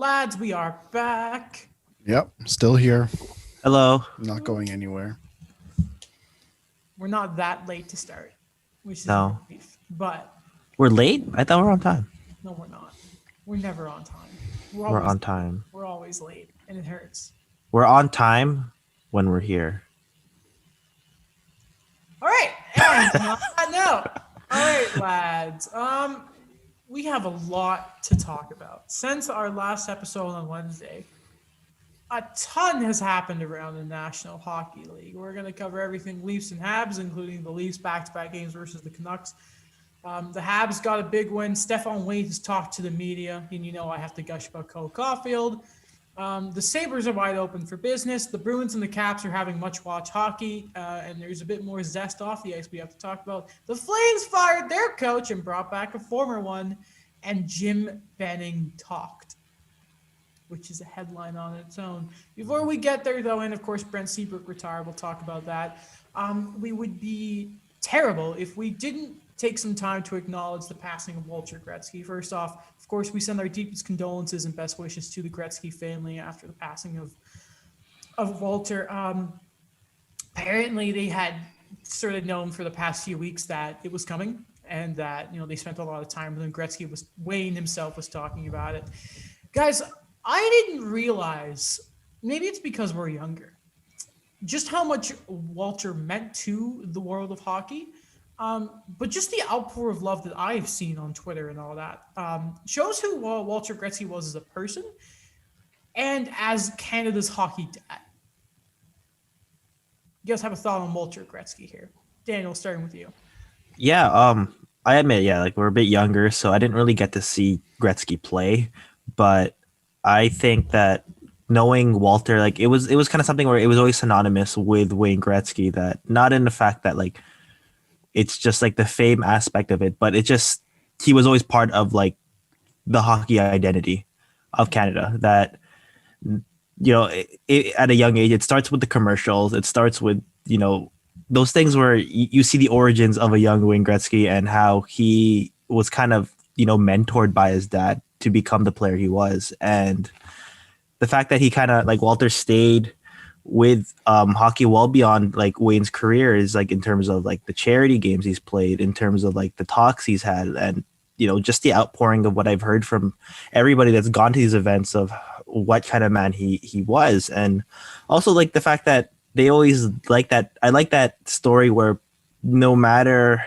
Lads, we are back. Yep, still here. Hello. Not going anywhere. We're not that late to start, which is a No. relief. But We're late? I thought we were on time. no, we're not. We're never on time. We're We're always on time. we're always late, and it hurts. We're on time when we're here. All right, and on that note, all right, lads. We have a lot to talk about since our last episode on Wednesday. A ton has happened around the National Hockey League. We're going to cover everything Leafs and Habs, including the Leafs back-to-back games versus the Canucks. The Habs got a big win. Stefan Wade has talked to the media, and you know I have to gush about Cole Caulfield. The Sabres are wide open for business. The Bruins and the Caps are having much-watch hockey, and there's a bit more zest off the ice we have to talk about. The Flames fired their coach and brought back a former one, and Jim Benning talked, which is a headline on its own. Before we get there, though, and of course Brent Seabrook retired, we'll talk about that. We would be terrible if we didn't take some time to acknowledge the passing of Walter Gretzky. First off, of course, we send our deepest condolences and best wishes to the Gretzky family after the passing of Walter. Apparently, they had sort of known for the past few weeks that it was coming, and that they spent a lot of time with him. Wayne himself was talking about it. Guys, I didn't realize, maybe it's because we're younger, just how much Walter meant to the world of hockey. But just the outpour of love that I've seen on Twitter and all that shows who Walter Gretzky was as a person and as Canada's hockey dad. You guys have a thought on Walter Gretzky here? Daniel, starting with you. Yeah, I admit, like we're a bit younger, so I didn't really get to see Gretzky play, but I think that knowing Walter, like it was kind of something where it was always synonymous with Wayne Gretzky, that not in the fact that like it's just like the fame aspect of it, but he was always part of like the hockey identity of Canada. That at a young age, it starts with the commercials. It starts with those things where you see the origins of a young Wayne Gretzky and how he was kind of mentored by his dad to become the player he was, and the fact that he kind of like Walter stayed with hockey well beyond like Wayne's career is like in terms of like the charity games he's played, in terms of like the talks he's had, and just the outpouring of what I've heard from everybody that's gone to these events of what kind of man he was. And also like the fact that they always like that. I like that story where no matter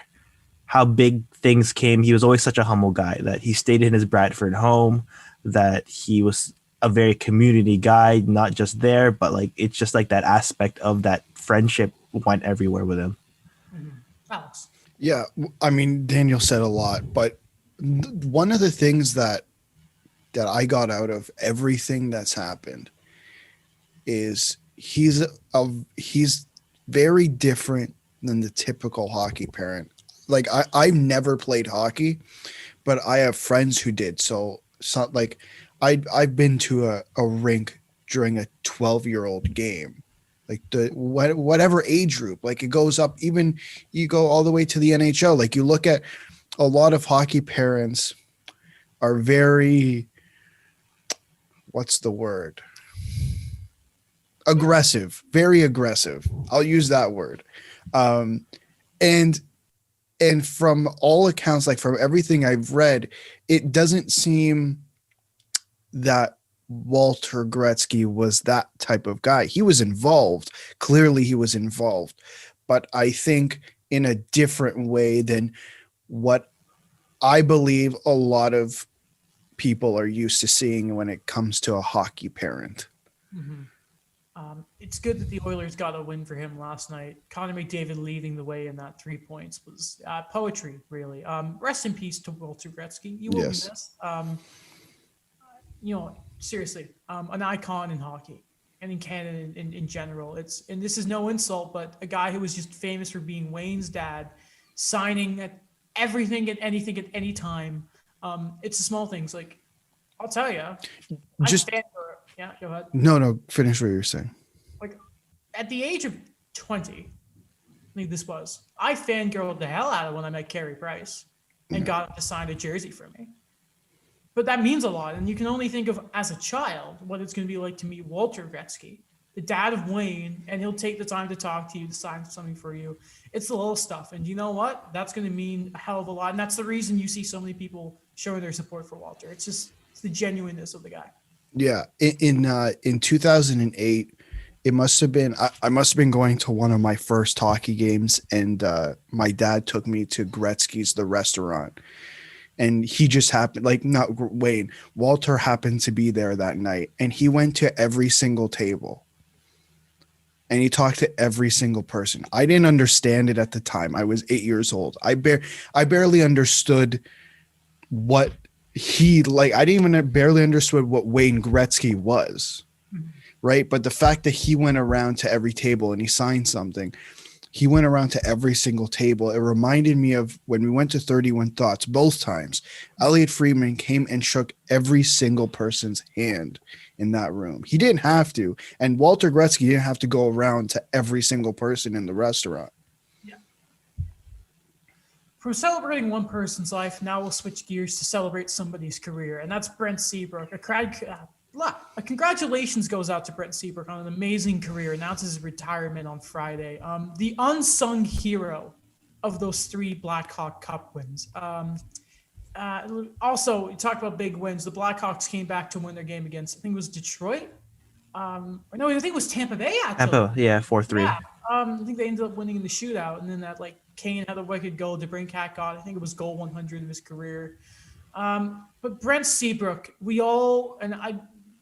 how big things came, he was always such a humble guy, that he stayed in his Bradford home, that he was a very community guy, not just there, but like it's just like that aspect of that friendship went everywhere with him. Mm-hmm. Alex. Yeah, I mean, Daniel said a lot, but one of the things that I got out of everything that's happened is he's very different than the typical hockey parent. Like I've never played hockey, but I have friends who did. So like I've been to a rink during a 12-year-old game, like whatever age group, like it goes up, even you go all the way to the NHL. Like you look at a lot of hockey parents are very, what's the word? Aggressive, very aggressive. I'll use that word. And from all accounts, like from everything I've read, it doesn't seem that Walter Gretzky was that type of guy. He was involved. Clearly he was involved, but I think in a different way than what I believe a lot of people are used to seeing when it comes to a hockey parent. Mm-hmm. It's good that the Oilers got a win for him last night. Connor McDavid leading the way in that 3 points was poetry, really. Rest in peace to Walter Gretzky. You will be missed. Seriously, an icon in hockey and in Canada in general. And this is no insult, but a guy who was just famous for being Wayne's dad, signing at everything, at anything, at any time. It's the small things. Like, I'll tell you, yeah, go ahead. No, finish what you're saying. Like, at the age of 20, I think this was, I fangirled the hell out of when I met Carey Price and got him to sign a jersey for me. but that means a lot. And you can only think of as a child what it's going to be like to meet Walter Gretzky, the dad of Wayne, and he'll take the time to talk to you, to sign something for you. It's the little stuff. And you know what? That's going to mean a hell of a lot. And that's the reason you see so many people showing their support for Walter. It's the genuineness of the guy. Yeah, in 2008, it must have been I must have been going to one of my first hockey games, and my dad took me to Gretzky's the restaurant, and he just happened like not Wayne Walter happened to be there that night, and he went to every single table, and he talked to every single person. I didn't understand it at the time. I was 8 years old. I barely understood what he like. I didn't even barely understood what Wayne Gretzky was. Right. But the fact that he went around to every table and he signed something, he went around to every single table. It reminded me of when we went to 31 Thoughts both times. Elliot Friedman came and shook every single person's hand in that room. He didn't have to. And Walter Gretzky didn't have to go around to every single person in the restaurant. Yeah. From celebrating one person's life, now we'll switch gears to celebrate somebody's career, and that's Brent Seabrook. A congratulations goes out to Brent Seabrook on an amazing career. Announces his retirement on Friday. The unsung hero of those 3 Blackhawk Cup wins. Also, you talk about big wins. The Blackhawks came back to win their game against, I think it was Detroit. No, I think it was Tampa Bay, actually. Tampa, yeah, 4-3. Yeah. I think they ended up winning in the shootout. And then that, like, Kane had a wicked goal. DeBrincat got, I think it was goal 100 of his career. But Brent Seabrook,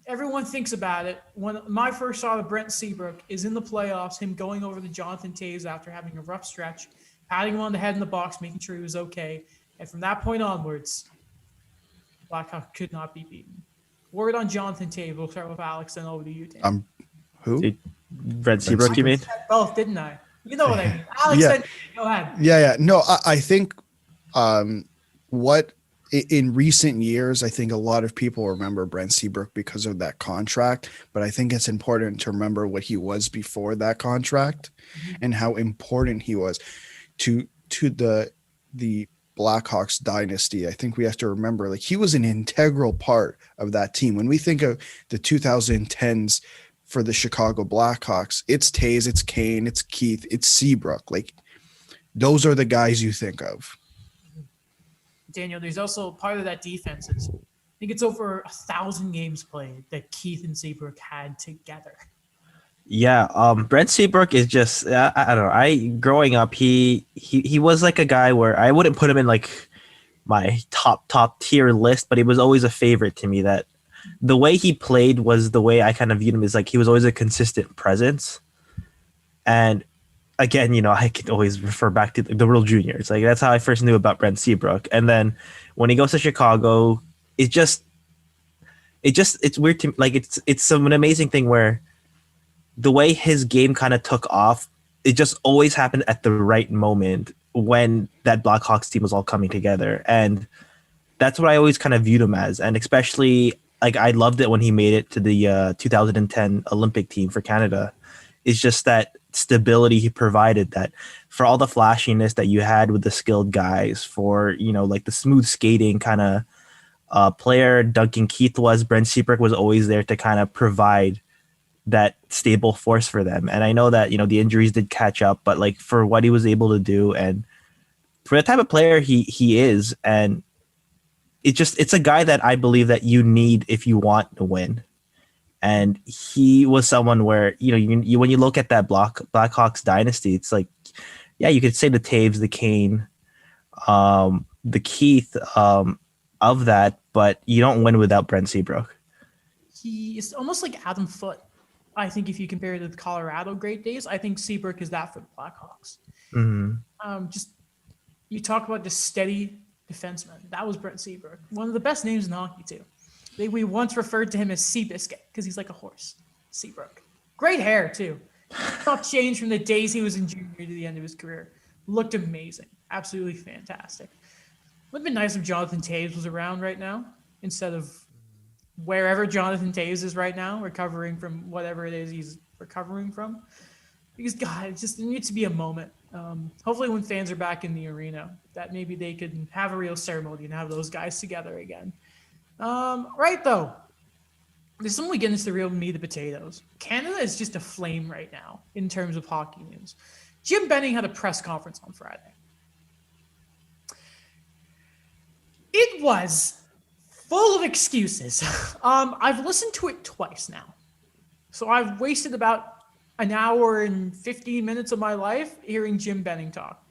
everyone thinks about it. When my first shot of Brent Seabrook is in the playoffs, him going over to Jonathan Toews after having a rough stretch, patting him on the head in the box, making sure he was okay. And from that point onwards, Blackhawk could not be beaten. Word on Jonathan Toews. We'll start with Alex, then over to you, Dan. Who? Brent Seabrook, you mean? Both, didn't I? You know what I mean. Alex, Yeah. then go ahead. Yeah. No, I think what in recent years, I think a lot of people remember Brent Seabrook because of that contract, but I think it's important to remember what he was before that contract and how important he was to the Blackhawks dynasty. I think we have to remember, like, he was an integral part of that team. When we think of the 2010s for the Chicago Blackhawks, it's Toews, it's Kane, it's Keith, it's Seabrook. Like, those are the guys you think of. Daniel, there's also part of that defense is, I think it's over 1,000 games played that Keith and Seabrook had together. Yeah, Brent Seabrook is just I don't know. Growing up, he was like a guy where I wouldn't put him in like my top tier list, but he was always a favorite to me. That the way he played was the way I kind of viewed him, as like he was always a consistent presence. And again, I could always refer back to the World Juniors. Like, that's how I first knew about Brent Seabrook. And then when he goes to Chicago, it's weird to like it's an amazing thing where the way his game kind of took off, it just always happened at the right moment when that Blackhawks team was all coming together. And that's what I always kind of viewed him as. And especially, like, I loved it when he made it to the 2010 Olympic team for Canada. It's just that stability he provided, that for all the flashiness that you had with the skilled guys, for, like the smooth skating kind of player Duncan Keith was, Brent Seabrook was always there to kind of provide that stable force for them. And I know that, the injuries did catch up, but like for what he was able to do and for the type of player he is, and it's a guy that I believe that you need if you want to win. And he was someone where, you when you look at that Blackhawks dynasty, it's like, yeah, you could say the Toews, the Kane, the Keith of that, but you don't win without Brent Seabrook. He is almost like Adam Foote. I think if you compare it to the Colorado great days, I think Seabrook is that for the Blackhawks. Mm-hmm. Just you talk about the steady defenseman. That was Brent Seabrook, one of the best names in hockey too. We once referred to him as Seabiscuit because he's like a horse. Seabrook, great hair too. Not changed from the days he was in junior to the end of his career. Looked amazing, absolutely fantastic. Would have been nice if Jonathan Toews was around right now instead of wherever Jonathan Toews is right now, recovering from whatever it is he's recovering from. Because, God, it needs to be a moment. Hopefully when fans are back in the arena, that maybe they could have a real ceremony and have those guys together again. Right though. This is when we get into the real meat of the potatoes. Canada is just aflame right now in terms of hockey news. Jim Benning had a press conference on Friday. It was full of excuses. I've listened to it twice now. So I've wasted about an hour and 15 minutes of my life hearing Jim Benning talk.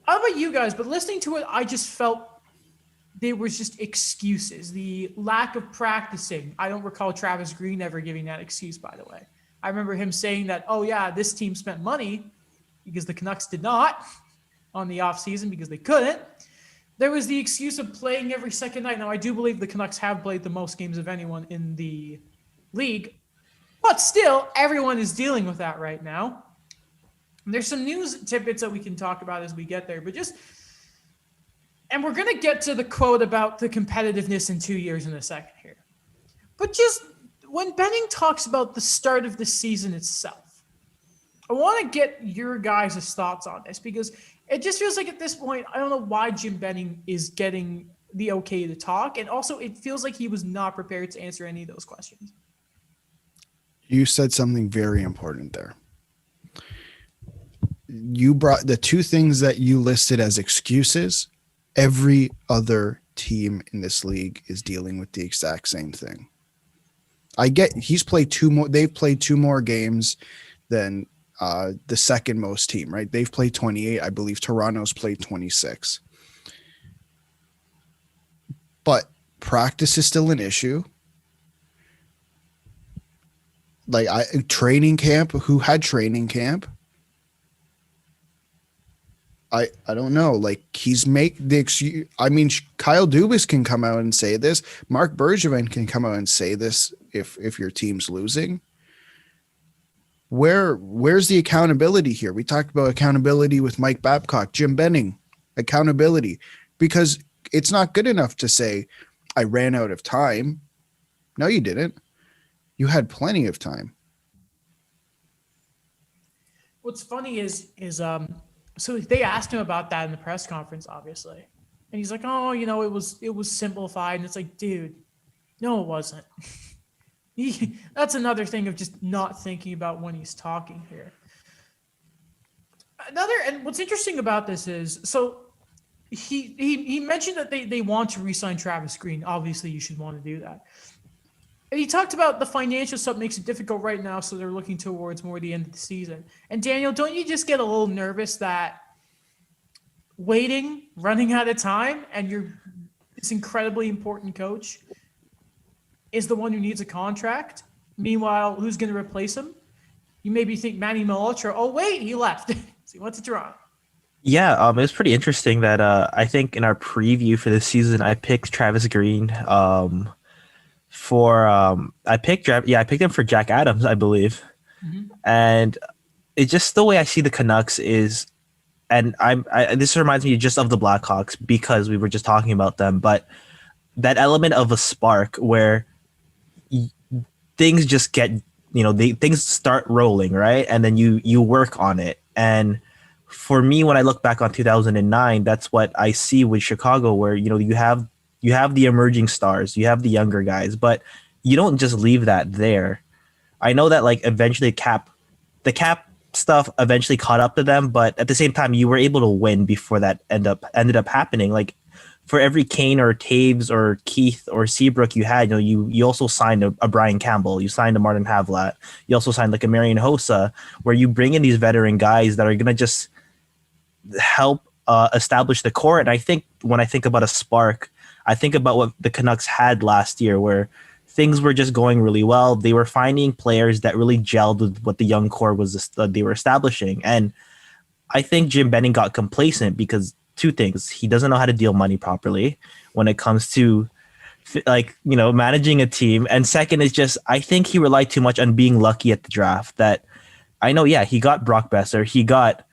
I don't know about you guys, but listening to it, I just felt there was just excuses. The lack of practicing. I don't recall Travis Green ever giving that excuse, by the way. I remember him saying that, oh yeah, this team spent money because the Canucks did not on the offseason because they couldn't. There was the excuse of playing every second night. Now, I do believe the Canucks have played the most games of anyone in the league, but still, everyone is dealing with that right now. There's some news tidbits that we can talk about as we get there, but just, and we're going to get to the quote about the competitiveness in 2 years in a second here. But just when Benning talks about the start of the season itself, I want to get your guys' thoughts on this because it just feels like at this point, I don't know why Jim Benning is getting the okay to talk. And also, it feels like he was not prepared to answer any of those questions. You said something very important there. You brought the two things that you listed as excuses. Every other team in this league is dealing with the exact same thing. I get he's played two more. They've played two more games than the second most team, right? They've played 28. I believe Toronto's played 26. But practice is still an issue. Like training camp, who had training camp? I don't know. Like he's make the excuse. I mean, Kyle Dubas can come out and say this. Mark Bergevin can come out and say this if your team's losing. Where's the accountability here? We talked about accountability with Mike Babcock, Jim Benning, accountability, because it's not good enough to say I ran out of time. No, you didn't. You had plenty of time. What's funny is so they asked him about that in the press conference, obviously, and he's like, "Oh, it was simplified," and it's like, dude, no, it wasn't. That's another thing of just not thinking about when he's talking here. And what's interesting about this is, so he mentioned that they want to re-sign Travis Green. Obviously, you should want to do that. And he talked about the financial stuff makes it difficult right now, so they're looking towards more the end of the season. And Daniel, don't you just get a little nervous that running out of time, and you're this incredibly important coach is the one who needs a contract? Meanwhile, who's going to replace him? You maybe think Manny Malhotra. Oh, wait, he left. So he went to Toronto. Yeah, it was pretty interesting that I think in our preview for this season, I picked Travis Green I picked him for Jack Adams, I believe. Mm-hmm. And it's just the way I see the Canucks is, and this reminds me just of the Blackhawks because we were just talking about them, but that element of a spark where things just get, things start rolling, right? And then you work on it. And for me, when I look back on 2009, that's what I see with Chicago, where, you have the emerging stars, you have the younger guys, but you don't just leave that there. I know that eventually the cap stuff eventually caught up to them, but at the same time, you were able to win before that ended up happening. Like for every Kane or Taves or Keith or Seabrook you had, you also signed a Brian Campbell, you signed a Martin Havlat, you also signed a Marian Hossa, where you bring in these veteran guys that are going to just help establish the core. And I think when I think about a spark, I think about what the Canucks had last year, where things were just going really well. They were finding players that really gelled with what the young core they were establishing. And I think Jim Benning got complacent because two things: he doesn't know how to deal money properly when it comes to managing a team, and second is just I think he relied too much on being lucky at the draft. That I know, he got Brock Besser, he got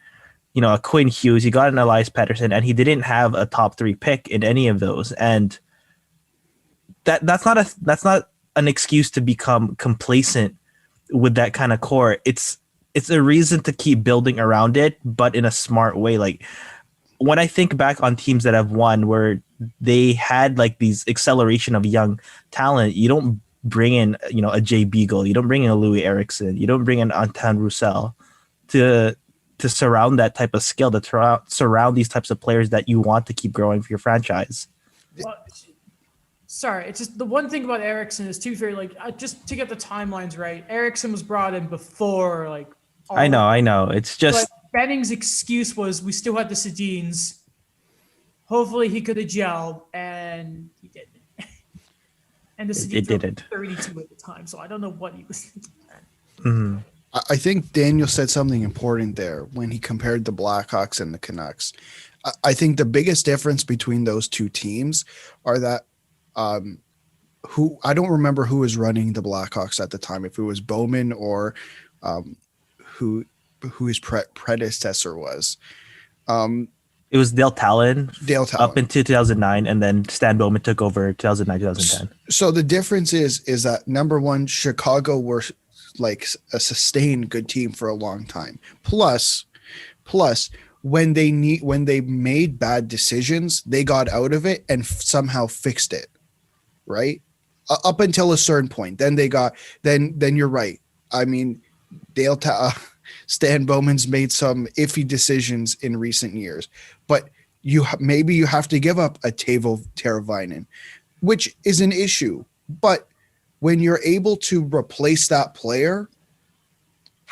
a Quinn Hughes, he got an Elias Pettersson, and he didn't have a top 3 pick in any of those. And that's not an excuse to become complacent with that kind of core. It's a reason to keep building around it, but in a smart way. Like when I think back on teams that have won, where they had like these acceleration of young talent. You don't bring in, a Jay Beagle, you don't bring in a Louis Eriksson, you don't bring in Anton Roussel to surround that type of skill, to surround these types of players that you want to keep growing for your franchise. Well, sorry, it's just the one thing about Eriksson is too very just to get the timelines right. Eriksson was brought in before I know. It's just Benning's excuse was we still had the Sedins. Hopefully he could have gelled, and he didn't. And the Sedins were didn't. 32 at the time, so I don't know what he was thinking. Mm-hmm. I think Daniel said something important there when he compared the Blackhawks and the Canucks. I think the biggest difference between those two teams are that who I don't remember who was running the Blackhawks at the time, if it was Bowman or who his predecessor was. It was Dale Talon. Up into 2009, and then Stan Bowman took over 2009, 2010. So the difference is that number one, Chicago were like a sustained good team for a long time. Plus, when they made bad decisions, they got out of it and somehow fixed it, right? Up until a certain point, then you're right. I mean, Stan Bowman's made some iffy decisions in recent years, but maybe you have to give up a Teuvo Teravainen, which is an issue. But when you're able to replace that player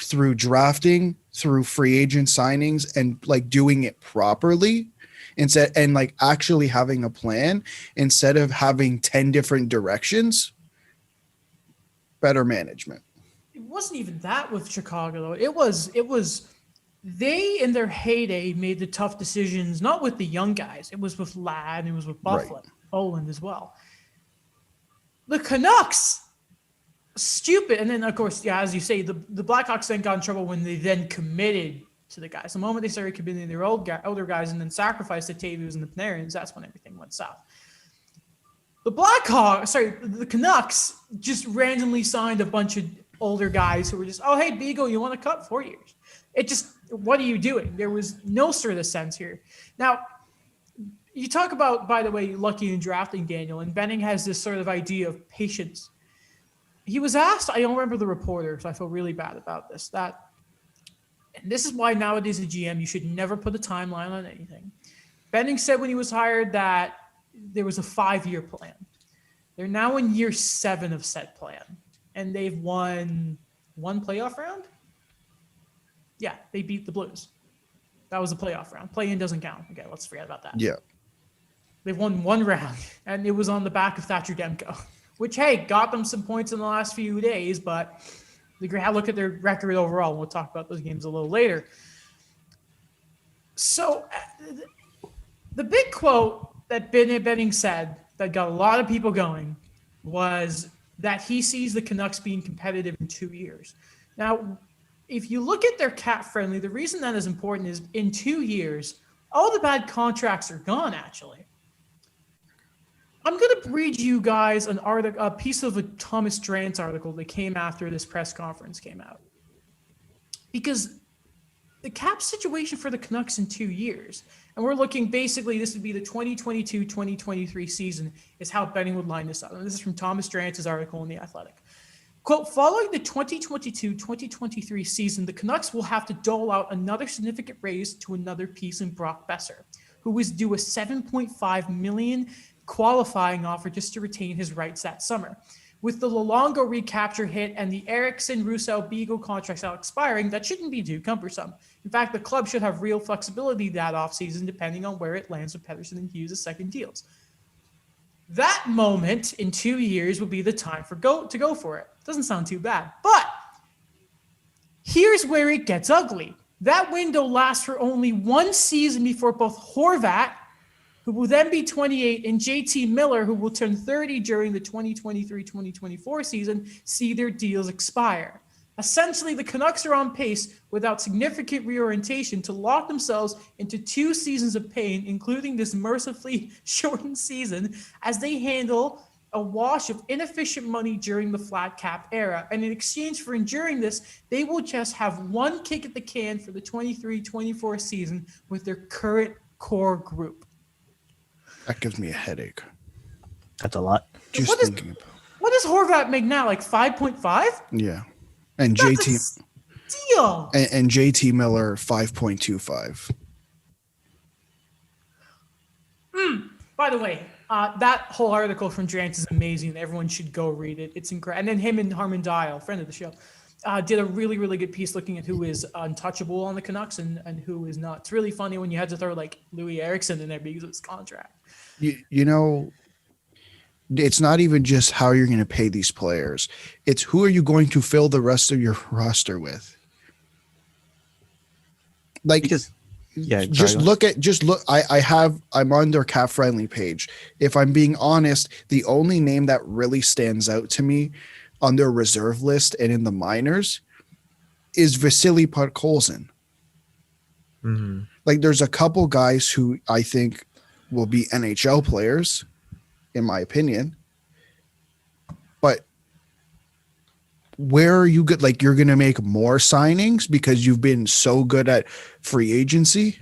through drafting, through free agent signings, and like doing it properly, and like actually having a plan instead of having 10 different directions, better management. It wasn't even that with Chicago though. It was they in their heyday made the tough decisions, not with the young guys. It was with Ladd, it was with Buffalo, right. Oland as well. The Canucks, stupid. And then of course, yeah, as you say, the Blackhawks then got in trouble when they then committed to the guys. The moment they started committing their older guys and then sacrificed the Teuvo's and the Panarins, that's when everything went south. The Canucks just randomly signed a bunch of older guys who were just, oh, hey, Beagle, you want to cut 4 years? It just, what are you doing? There was no sort of sense here. Now, you talk about, by the way, lucky in drafting, Daniel, and Benning has this sort of idea of patience. He was asked, I don't remember the reporter, so I feel really bad about this, and this is why nowadays as a GM, you should never put a timeline on anything. Benning said when he was hired that there was a 5-year plan. They're now in year 7 of said plan, and they've won one playoff round. Yeah, they beat the Blues. That was a playoff round. Play-in doesn't count. Okay, let's forget about that. Yeah. They've won one round, and it was on the back of Thatcher Demko, which, hey, got them some points in the last few days, but look at their record overall. We'll talk about those games a little later. So the big quote that Benning said that got a lot of people going was that he sees the Canucks being competitive in 2 years. Now, if you look at their cap friendly, the reason that is important is in 2 years, all the bad contracts are gone, actually. I'm going to read you guys a piece of a Thomas Drance article that came after this press conference came out. Because the cap situation for the Canucks in 2 years, and we're looking basically, this would be the 2022-2023 season, is how Benning would line this up. And this is from Thomas Drance's article in The Athletic. Quote, following the 2022-2023 season, the Canucks will have to dole out another significant raise to another piece in Brock Besser, who is due a $7.5 million qualifying offer just to retain his rights that summer. With the Luongo recapture hit and the Eriksson, Roussel, Beagle contracts out expiring, that shouldn't be too cumbersome. In fact, the club should have real flexibility that offseason depending on where it lands with Pettersson and Hughes' second deals. That moment in 2 years would be the time to go for it. Doesn't sound too bad. But here's where it gets ugly. That window lasts for only one season before both Horvat, who will then be 28, and JT Miller, who will turn 30 during the 2023-2024 season, see their deals expire. Essentially, the Canucks are on pace without significant reorientation to lock themselves into 2 seasons of pain, including this mercifully shortened season, as they handle a wash of inefficient money during the flat cap era. And in exchange for enduring this, they will just have one kick at the can for the 23-24 season with their current core group. That gives me a headache. That's a lot. Just What is- thinking about. What does Horvat make now? Like 5.5? Yeah, and That's JT a steal. and JT Miller 5.25. By the way, that whole article from Drance is amazing. Everyone should go read it. It's incredible. And then him and Harmon Dial, friend of the show, did a really, really good piece looking at who is untouchable on the Canucks and who is not. It's really funny when you had to throw like Louis Eriksson in there because of his contract. You know, it's not even just how you're going to pay these players. It's who are you going to fill the rest of your roster with? Like, Because yeah, just look. I'm on their cap friendly page. If I'm being honest, the only name that really stands out to me on their reserve list and in the minors is Vasily Podkolzin. Mhm. Like, there's a couple guys who I think will be NHL players, in my opinion. But where are you good? Like, you're going to make more signings because you've been so good at free agency.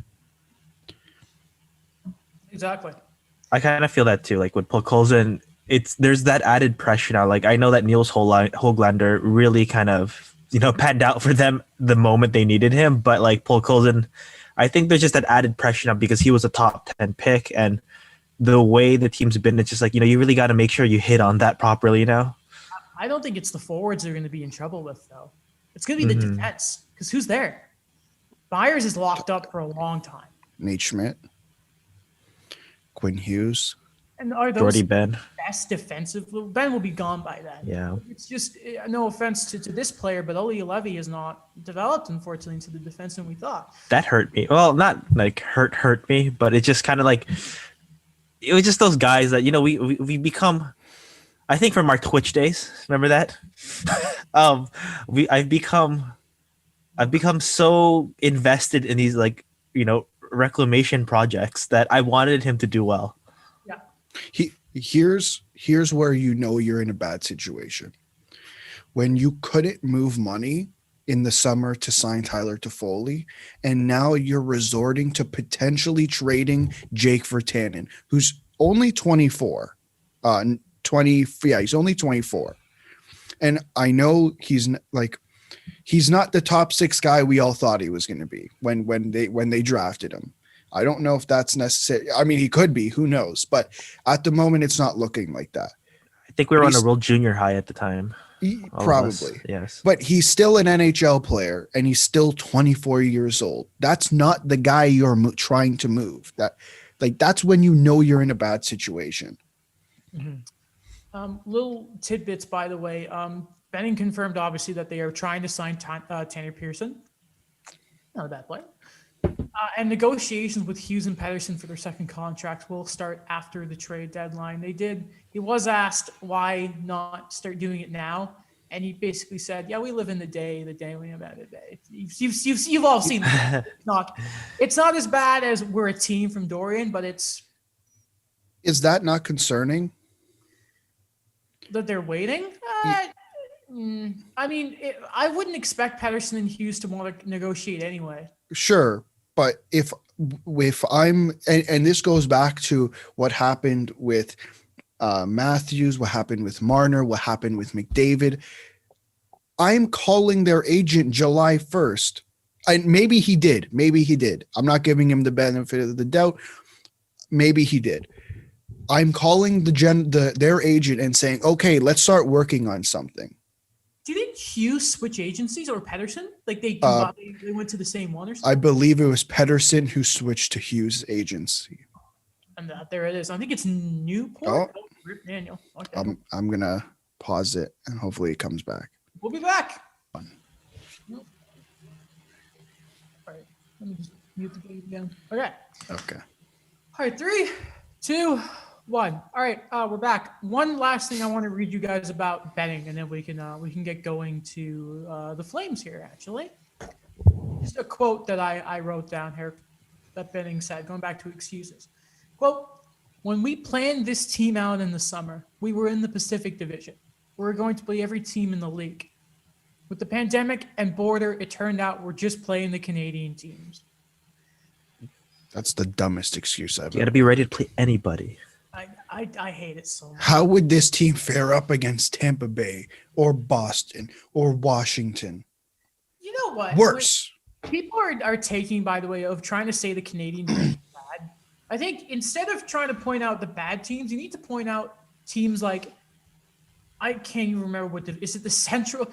Exactly. I kind of feel that too. Like with Polkolzin, there's that added pressure now. Like I know that Niels Hoglander really kind of panned out for them the moment they needed him, but like Polkolzin, I think there's just that added pressure now because he was a top 10 pick, and the way the team's been, it's just like you really got to make sure you hit on that properly now. I don't think it's the forwards they're going to be in trouble with, though. It's going to be the defense because who's there? Byers is locked up for a long time. Nate Schmidt, Quinn Hughes. And are those Jordy Ben. best defensive? Ben will be gone by then. Yeah. It's just, no offense to this player, but Olli Levy has not developed, unfortunately, into the defenseman we thought. That hurt me. Well, not like hurt me, but it just kind of like it was just those guys that we become. I think from our Twitch days, remember that? I've become so invested in these reclamation projects that I wanted him to do well. Yeah. Here's where you're in a bad situation. When you couldn't move money in the summer to sign Tyler Toffoli, and now you're resorting to potentially trading Jake Virtanen, who's only 24. He's only 24. And I know he's not the top 6 guy we all thought he was going to be when they drafted him. I don't know if that's necessary. I mean, he could be, who knows? But at the moment, it's not looking like that. I think we were on a real junior high at the time. Probably. Yes. But he's still an NHL player and he's still 24 years old. That's not the guy you're trying to move. That's when you're in a bad situation. Little tidbits, by the way. Benning confirmed, obviously, that they are trying to sign Tanner Pearson. Not a bad player. And negotiations with Hughes and Pedersen for their second contract will start after the trade deadline. He was asked why not start doing it now, and he basically said, "Yeah, we live in the day we have the day." You've all seen it. It's not as bad as we're a team from Dorian, but it's. Is that not concerning? That they're waiting? I mean, I wouldn't expect Pedersen and Hughes to want to negotiate anyway. Sure, but if I'm and this goes back to what happened with Matthews, what happened with Marner, what happened with McDavid. I'm calling their agent July 1st. And maybe he did. I'm not giving him the benefit of the doubt. Maybe he did. I'm calling their agent and saying, okay, let's start working on something. Do you think Hughes switch agencies or Pedersen? Like they went to the same one or something? I believe it was Pedersen who switched to Hughes' agency. And there it is. I think it's Newport. Oh, Rip Daniel. Okay. I'm going to pause it and hopefully it comes back. We'll be back. Nope. All right. Let me just mute the game again. Okay. Okay. All right. 3, 2, 1. All right. We're back. One last thing I want to read you guys about betting, and then we can get going to the Flames here, actually. Just a quote that I wrote down here that Benning said, going back to excuses. Quote, "When we planned this team out in the summer, we were in the Pacific Division. We were going to play every team in the league. With the pandemic and border, it turned out we're just playing the Canadian teams." That's the dumbest excuse I've You got to ever. be ready to play anybody. I hate it so much. How would this team fare up against Tampa Bay or Boston or Washington? You know what? Worse. People are taking, by the way, of trying to say the Canadian division is bad. I think instead of trying to point out the bad teams, you need to point out teams like I can't even remember is it the Central?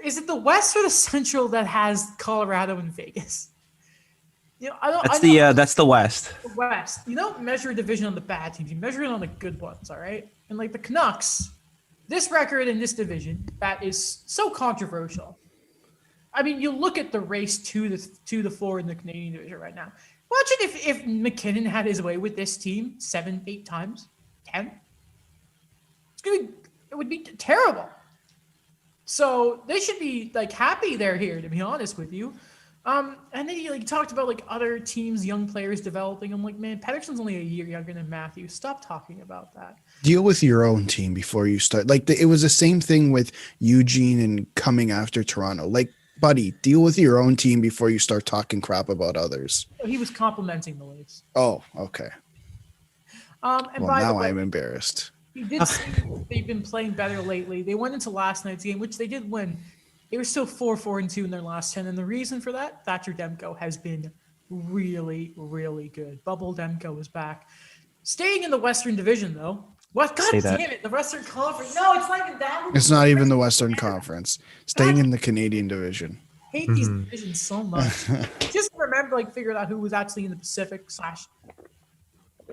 Is it the West or the Central that has Colorado and Vegas? You know, I know That's the West. the West. You don't measure a division on the bad teams. You measure it on the good ones. All right, and like the Canucks, this record in this division that is so controversial. I mean, you look at the race to the floor in the Canadian division right now. Imagine if McKinnon had his way with this team 7, 8 times, 10. It would be terrible. So they should be like happy they're here, to be honest with you. And then you like talked about like other teams, young players developing. I'm like, man, Pettersson's only a year younger than Matthews. Stop talking about that. Deal with your own team before you start. Like it was the same thing with Eugene and coming after Toronto. Like, buddy, deal with your own team before you start talking crap about others. He was complimenting the Leafs. Oh, okay. And Well, by the now way, I'm embarrassed. he did say they've been playing better lately. They went into last night's game, which they did win. They were still 4-4-2 in their last 10. And the reason for that, Thatcher Demko has been really, really good. Bubble Demko is back. Staying in the Western Division, though. What? God Say damn that. it. The Western Conference. No, it's not even that. It's not even the Western Conference. Staying in the Canadian division. I hate these divisions so much. Just remember, like, figured out who was actually in the Pacific /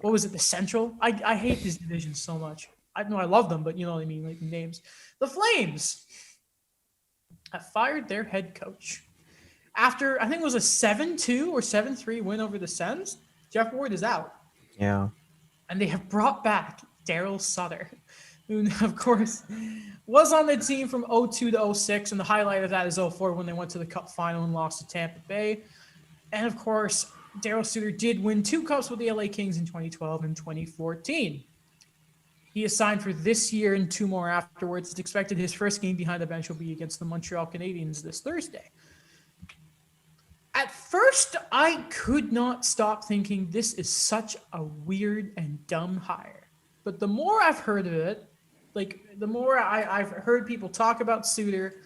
what was it, the Central? I hate these divisions so much. I know I love them, but you know what I mean, like names. The Flames have fired their head coach after I think it was a 7-2 or 7-3 win over the Sens. Jeff Ward is out, Yeah. and they have brought back Daryl Sutter, who of course was on the team from 02 to 06, and the highlight of that is 04 when they went to the Cup final and lost to Tampa Bay. And of course, Daryl Sutter did win 2 cups with the LA Kings in 2012 and 2014. He is signed for this year and 2 more afterwards. It's expected his first game behind the bench will be against the Montreal Canadiens this Thursday. At first, I could not stop thinking this is such a weird and dumb hire. But the more I've heard of it, like the more I've heard people talk about Suter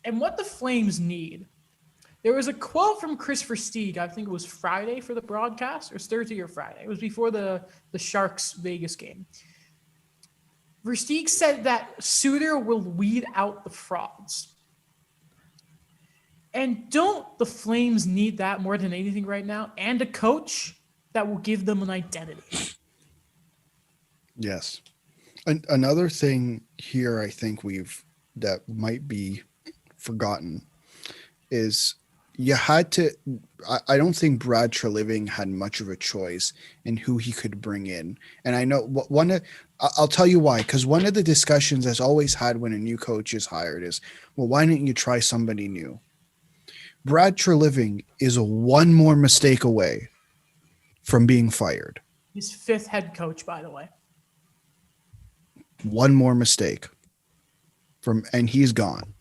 and what the Flames need. There was a quote from Chris Versteeg, I think it was Friday for the broadcast, or it was Thursday or Friday. It was before the Sharks Vegas game. Versteeg said that Suter will weed out the frauds. And don't the Flames need that more than anything right now? And a coach that will give them an identity. Yes. Another thing here I think that might be forgotten is you had to I don't think Brad Treliving had much of a choice in who he could bring in. And I know I'll tell you why, because one of the discussions that's always had when a new coach is hired is, well, why didn't you try somebody new? Brad Treliving is one more mistake away from being fired. His 5th head coach, by the way. One more mistake and he's gone.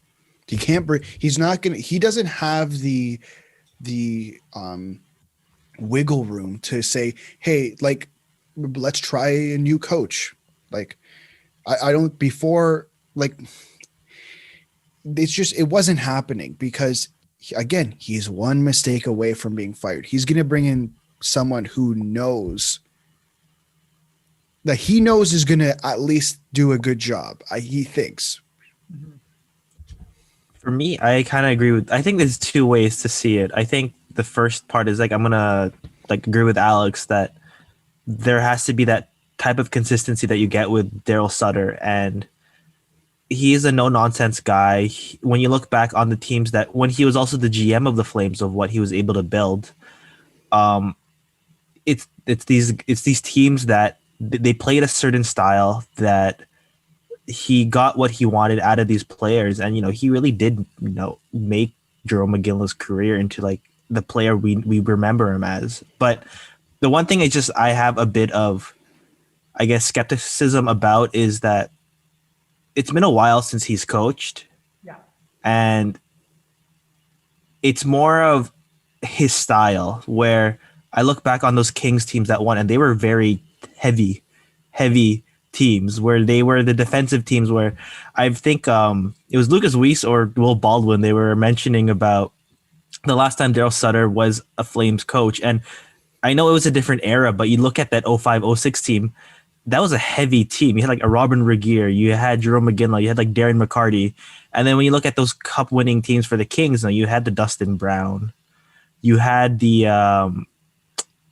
He can't bring. He's not gonna. He doesn't have the wiggle room to say, hey, like, let's try a new coach. Like, I don't before like. It's just it wasn't happening because again he's one mistake away from being fired. He's gonna bring in someone who knows that he knows is gonna at least do a good job. He thinks. For me, I kind of agree with. I think there's 2 ways to see it. I think the first part is like I'm gonna like agree with Alex that there has to be that type of consistency that you get with Daryl Sutter, and he is a no nonsense guy. When you look back on the teams that when he was also the GM of the Flames of what he was able to build, it's these teams that they played a certain style that he got what he wanted out of these players, and he really did make Jerome McGinley's career into like the player we remember him as. But the one thing I have a bit of, I guess, skepticism about is that it's been a while since he's coached. Yeah. And it's more of his style where I look back on those Kings teams that won, and they were very heavy teams where they were the defensive teams where I think it was Lucas Weiss or Will Baldwin. They were mentioning about the last time Daryl Sutter was a Flames coach. And I know it was a different era, but you look at that 05-06 team, that was a heavy team. You had like a Robin Regier, you had Jerome McGinley, you had like Darren McCarty. And then when you look at those cup winning teams for the Kings, now you had the Dustin Brown. You had yeah,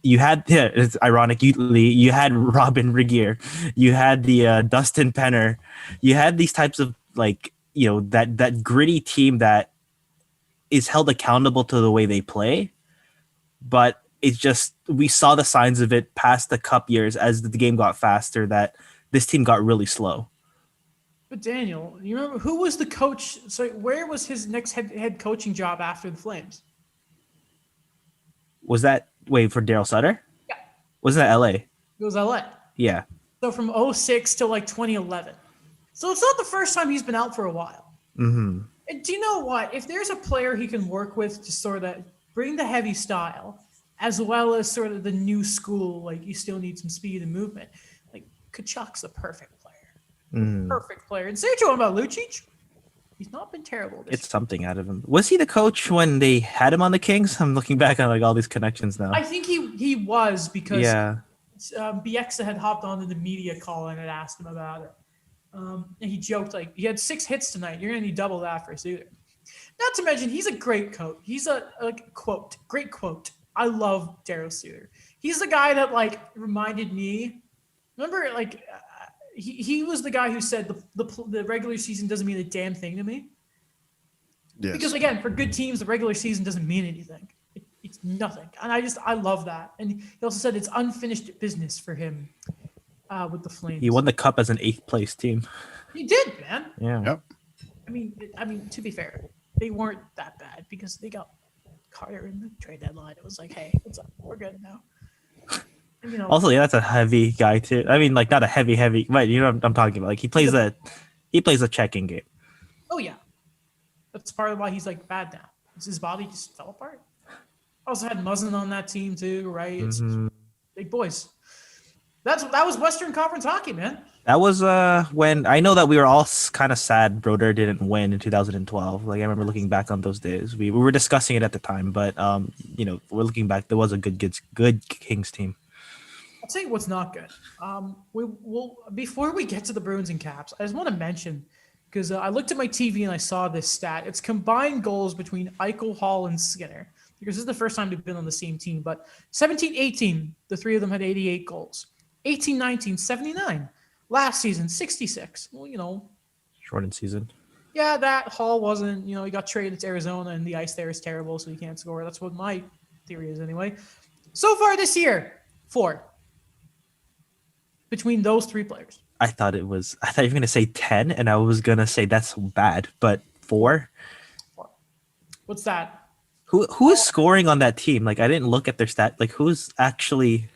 it's ironic. You had Robin Regier, you had the Dustin Penner, you had these types of like that gritty team that is held accountable to the way they play, but it's just we saw the signs of it past the cup years as the game got faster that this team got really slow. But Daniel, you remember who was the coach? So where was his next head coaching job after the Flames? Was that for Daryl Sutter? Yeah. Was that LA? It was LA. Yeah. So from 06 to like 2011. So it's not the first time he's been out for a while. Mm-hmm. And do you know what? If there's a player he can work with to sort of bring the heavy style, as well as sort of the new school, like you still need some speed and movement, like Kachuk's the perfect player. Mm. Perfect player. And say what you want about Lucic, he's not been terrible this It's something out of him. Was he the coach when they had him on the Kings? I'm looking back on like all these connections now. I think he was because Yeah. Bieksa had hopped onto the media call and had asked him about it. And he joked like, he had 6 hits tonight. You're going to need double that for Suter. Not to mention, he's a great coach. He's a great quote. I love Daryl Suter. He's the guy that like reminded me. Remember, like he was the guy who said the regular season doesn't mean a damn thing to me. Yes. Because again, for good teams, the regular season doesn't mean anything. It's nothing, and I love that. And he also said it's unfinished business for him with the Flames. He won the cup as an 8th place team. He did, man. Yeah. Yep. I mean, to be fair, they weren't that bad because they got Carter in the trade deadline. It was like, hey, what's up? We're good now. And, Also, yeah, that's a heavy guy too. I mean, like not a heavy, but you know what I'm talking about. Like he plays a checking game. oh yeah, that's part of why he's like bad now. His body just fell apart. Also had Muzzin on that team too, right? It's big boys. That was Western Conference hockey, man. That was when I know that we were all kind of sad Brodeur didn't win in 2012. Like I remember looking back on those days. We were discussing it at the time, but we're looking back. There was a good Kings team. I'll tell you what's not good. We will before we get to the Bruins and Caps, I just want to mention because I looked at my TV and I saw this stat. It's combined goals between Eichel, Hall, and Skinner. Because this is the first time they've been on the same team. But 17-18, the three of them had 88 goals. 18-19, 79. Last season, 66. Well, Shortened season. Yeah, that Hall wasn't, he got traded to Arizona and the ice there is terrible, so he can't score. That's what my theory is anyway. So far this year, 4. Between those 3 players. I thought you were going to say 10, and I was going to say that's bad, but 4? 4. What's that? Who is scoring on that team? Like I didn't look at their stat. Like who's actually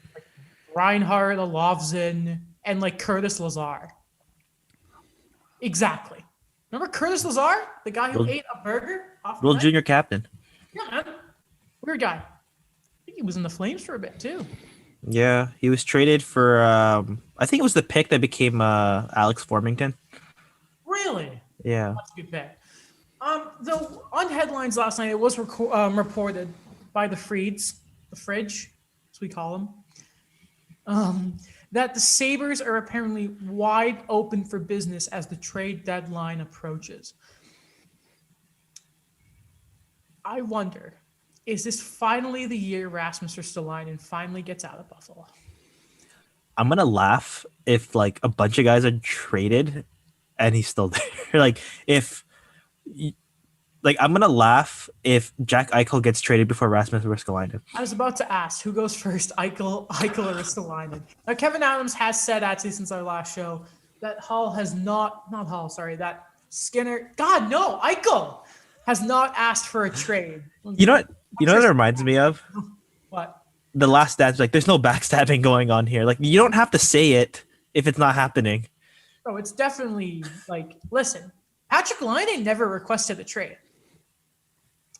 Reinhardt, Olovzin, and like Curtis Lazar. Exactly. Remember Curtis Lazar, the guy who ate a burger off the World net? Junior captain? Yeah, man. Weird guy. I think he was in the Flames for a bit too. Yeah, he was traded for. I think it was the pick that became Alex Formington. Really? Yeah. That's a good pick. Though on headlines last night, it was reported by the Freeds, the Fridge, as we call them, that the Sabres are apparently wide open for business as the trade deadline approaches. I wonder, is this finally the year Rasmus Ristolainen finally gets out of Buffalo? I'm gonna laugh if like a bunch of guys are traded and he's still there. I'm gonna laugh if Jack Eichel gets traded before Rasmus Ristolainen. I was about to ask who goes first, Eichel or Ristolainen. Now, Kevin Adams has said actually since our last show that that Skinner, God no, Eichel has not asked for a trade. You know what it reminds me of? What? The Last Dance. Like, there's no backstabbing going on here. Like, you don't have to say it if it's not happening. Oh, it's definitely like, listen, Patrick Laine never requested a trade,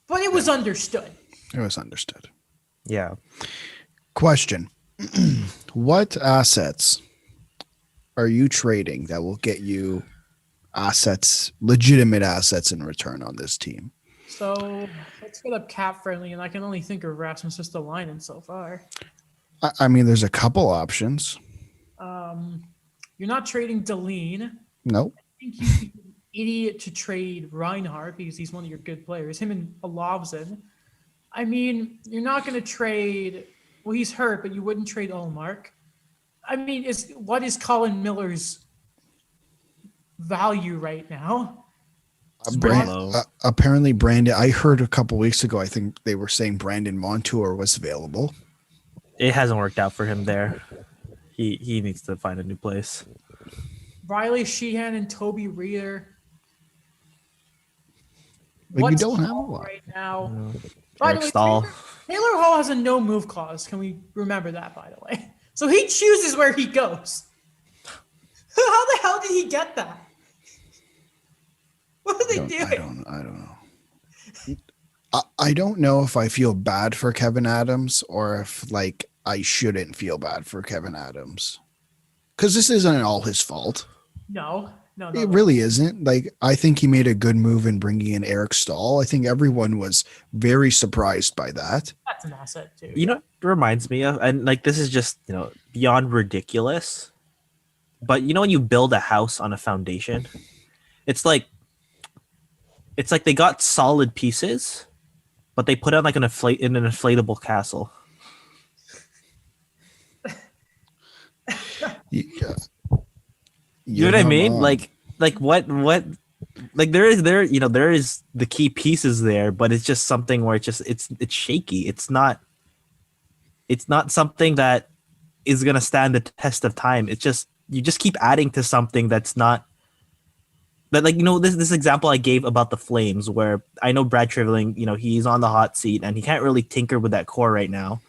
but it was understood. It was understood. Yeah. Question. What assets are you trading that will get you assets, legitimate assets in return on this team? So let's get up cap friendly, and I can only think of Rasmus Ristolainen so far. I mean, there's a couple options. You're not trading Deline. Nope. I think you'd be an idiot to trade Reinhardt because he's one of your good players. Him and Olavzin. I mean, you're not going to trade. Well, he's hurt, but you wouldn't trade Olmark. I mean, what is Colin Miller's value right now? Apparently, Brandon. I heard a couple weeks ago. I think they were saying Brandon Montour was available. It hasn't worked out for him there. He needs to find a new place. Riley Sheehan and Toby Reeder. But you don't have a lot right now. No. By Eric the way, Stahl. Taylor Hall has a no move clause. Can we remember that, by the way? So he chooses where he goes. How the hell did he get that? What are they doing? I don't know. I don't know if I feel bad for Kevin Adams or if like I shouldn't feel bad for Kevin Adams. Because this isn't all his fault. No. It really isn't. Like, I think he made a good move in bringing in Eric Stahl. I think everyone was very surprised by that. That's an asset too. You know what it reminds me of? And like this is just, beyond ridiculous. But when you build a house on a foundation, it's like they got solid pieces, but they put out like an inflatable castle. Yeah. You know what I mean? Like what there is the key pieces there, but it's just something where it's shaky. It's not something that is gonna stand the test of time. It's just you just keep adding to something that's not that, like, this example I gave about the Flames, where I know Brad Trivling, he's on the hot seat and he can't really tinker with that core right now.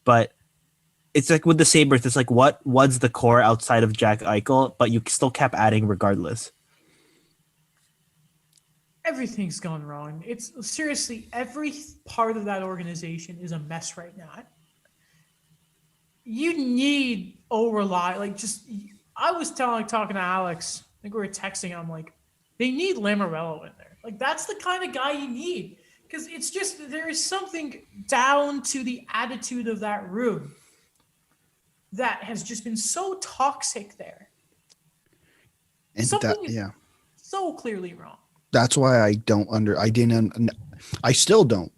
But it's like with the Sabres, it's like what was the core outside of Jack Eichel, but you still kept adding regardless. Everything's gone wrong. It's seriously, every part of that organization is a mess right now. You need I was talking to Alex, I think we were texting, I'm like, they need Lamoriello in there. Like, that's the kind of guy you need. Because it's just, there is something down to the attitude of that room that has just been so toxic there. And something is so clearly wrong. That's why I still don't.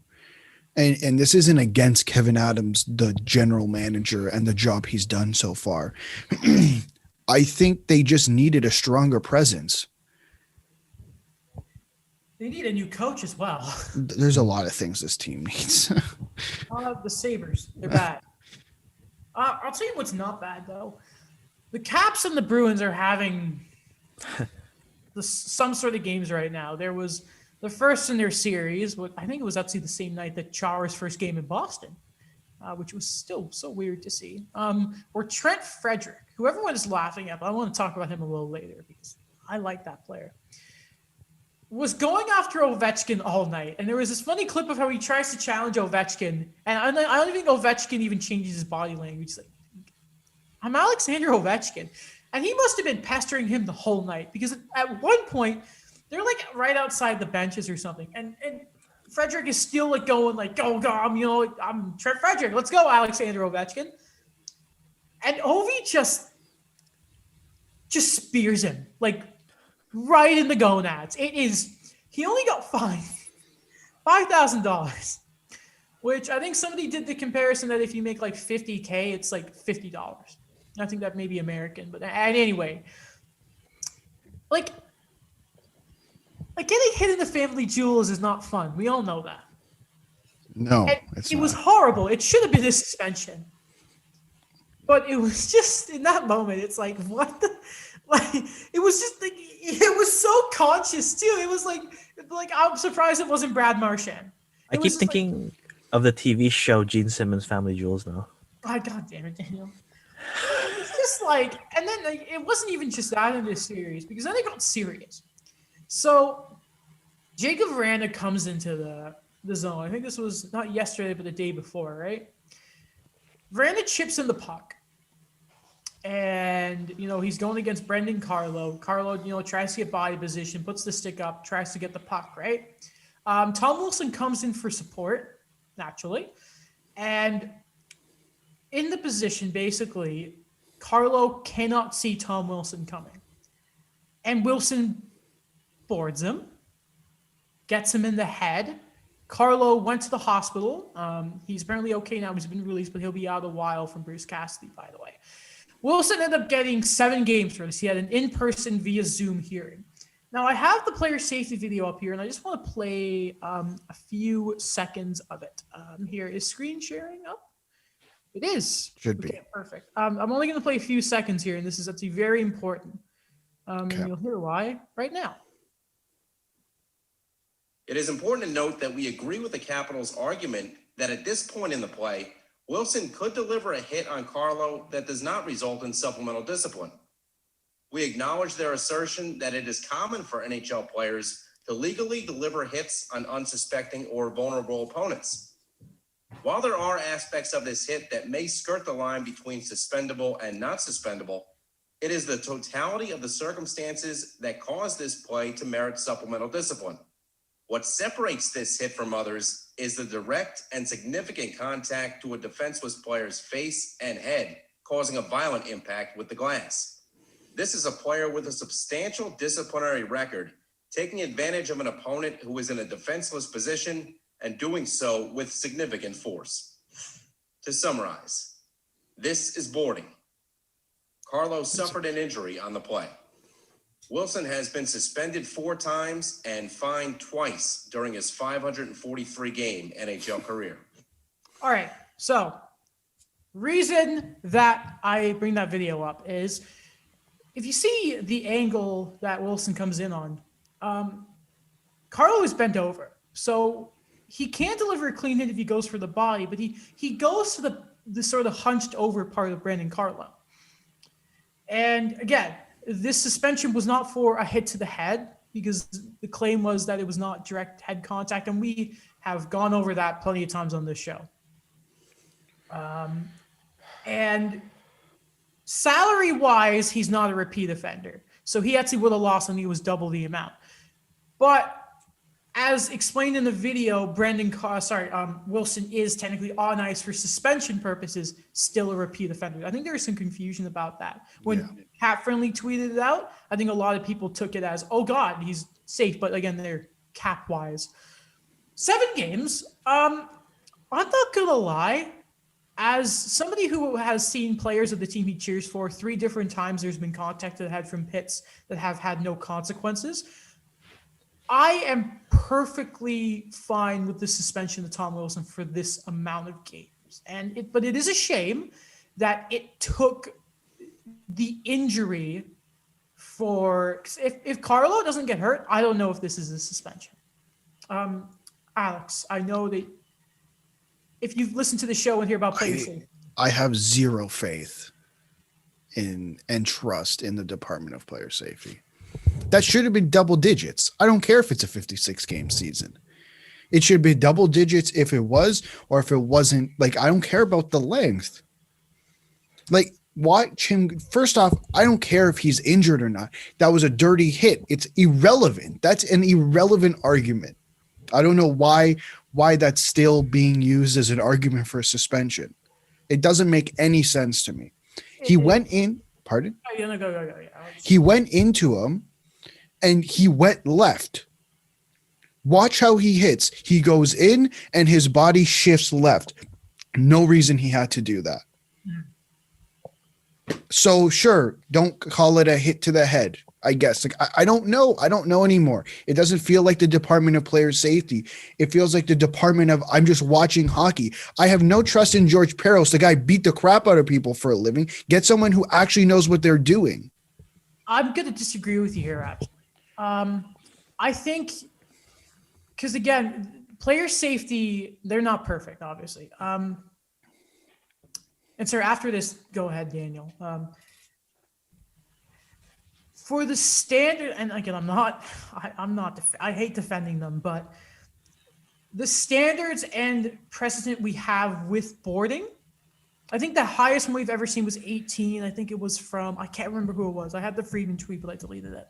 And this isn't against Kevin Adams, the general manager, and the job he's done so far. I think they just needed a stronger presence. They need a new coach as well. There's a lot of things this team needs. The Sabres, they're bad. I'll tell you what's not bad, though. The Caps and the Bruins are having some sort of games right now. There was the first in their series, I think it was actually the same night that Chara's first game in Boston, which was still so weird to see. Or Trent Frederick, who everyone is laughing at, but I want to talk about him a little later because I like that player, was going after Ovechkin all night. And there was this funny clip of how he tries to challenge Ovechkin. And I don't even think Ovechkin even changes his body language. He's like, I'm Alexander Ovechkin. And he must have been pestering him the whole night because at one point, they're like right outside the benches or something. And Frederick is still like going like, go, I'm Trent Frederick. Let's go, Alexander Ovechkin. And Ovi just spears him like right in the gonads. He only got fined $5,000, which I think somebody did the comparison that if you make like $50K, it's like $50. I think that may be American, but anyway, like getting hit in the family jewels is not fun. We all know that. No, it was horrible. It should have been a suspension. But it was just in that moment, it's like, what the, like, it was just like, it was so conscious too. It was like I'm surprised it wasn't Brad Marchand. I keep thinking of the TV show Gene Simmons' Family Jewels now. Oh, God damn it, Daniel. It was just like, and then like, it wasn't even just that in this series because then it got serious. So Jacob Veranda comes into the zone. I think this was not yesterday, but the day before, right? Veranda chips in the puck. And, he's going against Brendan Carlo. Carlo, tries to get body position, puts the stick up, tries to get the puck, right? Tom Wilson comes in for support, naturally. And in the position, basically, Carlo cannot see Tom Wilson coming. And Wilson boards him, gets him in the head. Carlo went to the hospital. He's apparently okay now. He's been released, but he'll be out a while from Bruce Cassidy, by the way. Wilson ended up getting 7 games for this. He had an in-person via Zoom hearing. Now, I have the player safety video up here, and I just want to play a few seconds of it. Here, is screen sharing up? It is. Should be. Perfect. I'm only going to play a few seconds here, and this is actually very important. And you'll hear why right now. It is important to note that we agree with the Capitals' argument that at this point in the play, Wilson could deliver a hit on Carlo that does not result in supplemental discipline. We acknowledge their assertion that it is common for NHL players to legally deliver hits on unsuspecting or vulnerable opponents. While there are aspects of this hit that may skirt the line between suspendable and not suspendable, it is the totality of the circumstances that cause this play to merit supplemental discipline. What separates this hit from others is the direct and significant contact to a defenseless player's face and head, causing a violent impact with the glass. This is a player with a substantial disciplinary record, taking advantage of an opponent who is in a defenseless position and doing so with significant force. To summarize, this is boarding. Carlo suffered an injury on the play. Wilson has been suspended 4 times and fined twice during his 543-game NHL career. All right. So, reason that I bring that video up is if you see the angle that Wilson comes in on, Carlo is bent over. So, he can't deliver a clean hit if he goes for the body, but he goes to the sort of hunched over part of Brandon Carlo. And again, this suspension was not for a hit to the head because the claim was that it was not direct head contact. And we have gone over that plenty of times on this show. And salary-wise, he's not a repeat offender. So he actually would have lost and he was double the amount. But as explained in the video, Wilson is technically on ice for suspension purposes, still a repeat offender. I think there is some confusion about that. When Pat Friendly tweeted it out, I think a lot of people took it as, oh God, he's safe. But again, they're cap-wise. 7 games. I'm not going to lie. As somebody who has seen players of the team he cheers for 3 different times, there's been contact that had from hits that have had no consequences. I am perfectly fine with the suspension of Tom Wilson for this amount of games. But it is a shame that it took the injury for, if Carlo doesn't get hurt, I don't know if this is a suspension. Alex, I know that if you've listened to the show and hear about player safety. I have zero faith in and trust in the Department of Player Safety. That should have been double digits. I don't care if it's a 56-game season. It should be double digits if it was, or if it wasn't. Like, I don't care about the length. Like, watch him. First off, I don't care if he's injured or not. That was a dirty hit. It's irrelevant. That's an irrelevant argument. I don't know why that's still being used as an argument for suspension. It doesn't make any sense to me. He went in. Pardon? Go. He went into him and he went left. Watch how he hits. He goes in and his body shifts left. No reason he had to do that. So sure, don't call it a hit to the head. I guess. Like, I don't know. I don't know anymore. It doesn't feel like the Department of Player Safety. It feels like the Department of, I'm just watching hockey. I have no trust in George Peros. The guy beat the crap out of people for a living. Get someone who actually knows what they're doing. I'm going to disagree with you here, actually. I think, because again, player safety, they're not perfect, obviously. And sir, after this, go ahead, Daniel. For the standard, and again, I hate defending them, but the standards and precedent we have with boarding I think the highest one we've ever seen was 18. I think it was from, I can't remember who it was. I had the Friedman tweet, but I deleted it.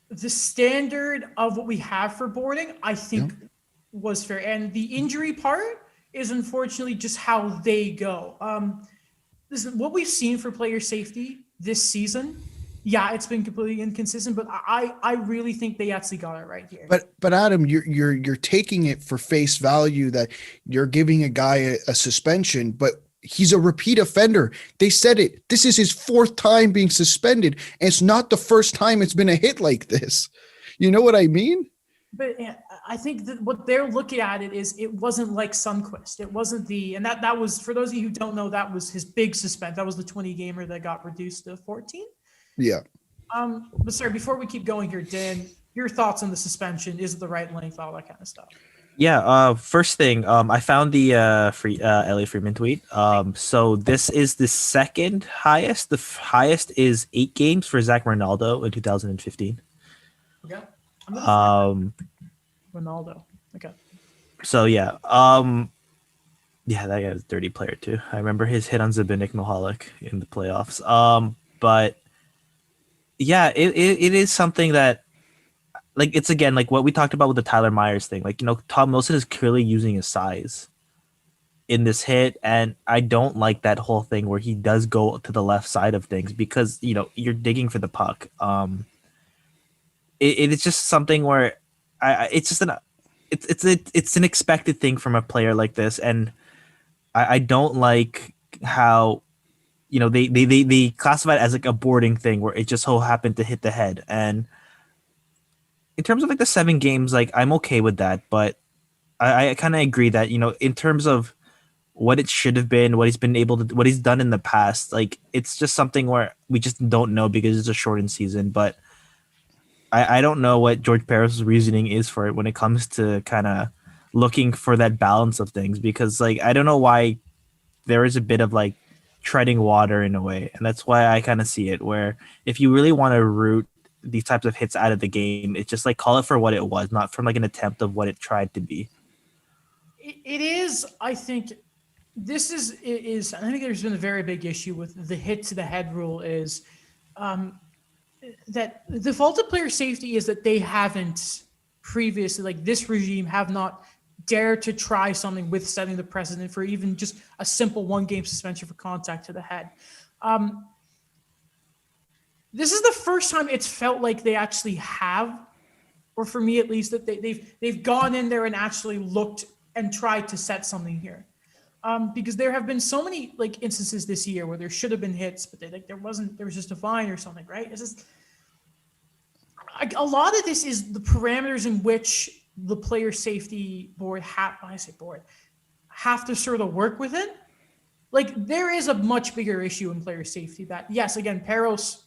The standard of what we have for boarding, I think, was fair. And the injury part is unfortunately just how they go. Listen, what we've seen for player safety this season, yeah, it's been completely inconsistent, but I really think they actually got it right here. But Adam, you're taking it for face value that you're giving a guy a suspension, but he's a repeat offender. They said it. This is his 4th time being suspended, and it's not the first time it's been a hit like this. You know what I mean? But I think that what they're looking at it is it wasn't like Sundqvist. It wasn't and that was, for those of you who don't know, that was his big suspension. That was the 20 gamer that got reduced to 14. Yeah. But sorry, before we keep going here, Dan, your thoughts on the suspension? Is it the right length? All that kind of stuff. Yeah. First thing, I found the Elliot Freeman tweet. So this is the second highest. The highest is 8 games for Zach Ronaldo in 2015. Okay. Ronaldo. Okay. So yeah. Yeah, that guy was a dirty player too. I remember his hit on Zbigniew Mihalik in the playoffs. But yeah, it is something that, like, it's again like what we talked about with the Tyler Myers thing. Like, Tom Wilson is clearly using his size in this hit, and I don't like that whole thing where he does go to the left side of things because you're digging for the puck. It's just something where it's an expected thing from a player like this, and I don't like how they classify it as like a boarding thing where it just so happened to hit the head. And in terms of like the 7 games, like I'm okay with that, but I kind of agree that in terms of what it should have been, what he's done in the past, like it's just something where we just don't know because it's a shortened season. But I don't know what George Parros' reasoning is for it when it comes to kind of looking for that balance of things, because like I don't know why there is a bit of like treading water in a way, and that's why I kind of see it where if you really want to root these types of hits out of the game, it's just like call it for what it was, not from like an attempt of what it tried to be. It is, I think, I think there's been a very big issue with the hit to the head rule is that the fault of player safety is that they haven't previously, like this regime, have not dared to try something with setting the precedent for even just a simple 1-game suspension for contact to the head. This is the first time it's felt like they actually have, or for me at least, that they've gone in there and actually looked and tried to set something here. Because there have been so many like instances this year where there should have been hits, but there was just a fine or something, right? It's just a lot of this is the parameters in which the player safety board have to sort of work within. Like there is a much bigger issue in player safety that, yes, again, Parros,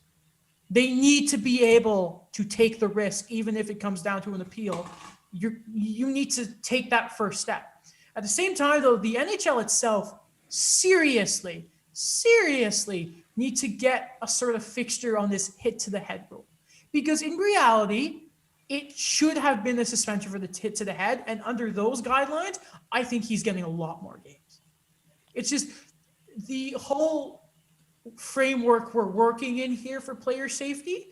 they need to be able to take the risk, even if it comes down to an appeal. You need to take that first step. At the same time, though, the NHL itself seriously need to get a sort of fixture on this hit to the head rule. Because in reality, it should have been a suspension for the hit to the head. And under those guidelines, I think he's getting a lot more games. It's just the whole framework we're working in here for player safety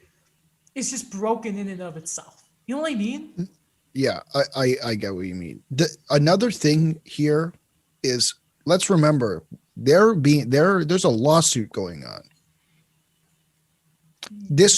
is just broken in and of itself. You know what I mean? Yeah, I get what you mean. Another thing here is, let's remember there's a lawsuit going on. They're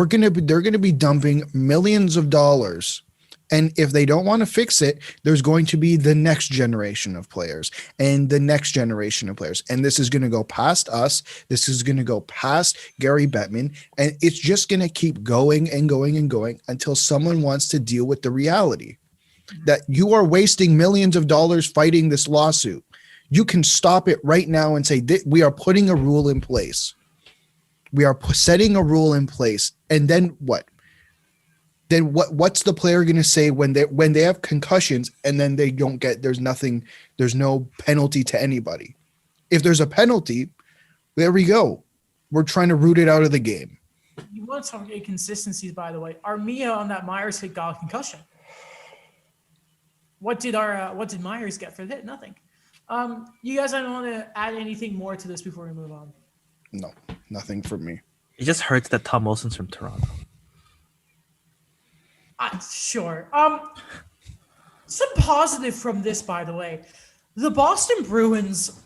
going to be dumping millions of dollars, and if they don't want to fix it, there's going to be the next generation of players and the next generation of players, and this is going to go past us. This is going to go past Gary Bettman, and it's just going to keep going and going and going until someone wants to deal with the reality that you are wasting millions of dollars fighting this lawsuit. You can stop it right now and say, we are putting a rule in place. We are setting a rule in place. And then what? Then what's the player going to say when they have concussions and then they don't get, there's no penalty to anybody. If there's a penalty, there we go. We're trying to root it out of the game. You want some inconsistencies, by the way. Armia on that Myers hit got a concussion. What did Myers get for that? Nothing. You guys, I don't want to add anything more to this before we move on. No, nothing for me. It just hurts that Tom Wilson's from Toronto. Sure. Some positive from this, by the way. The Boston Bruins,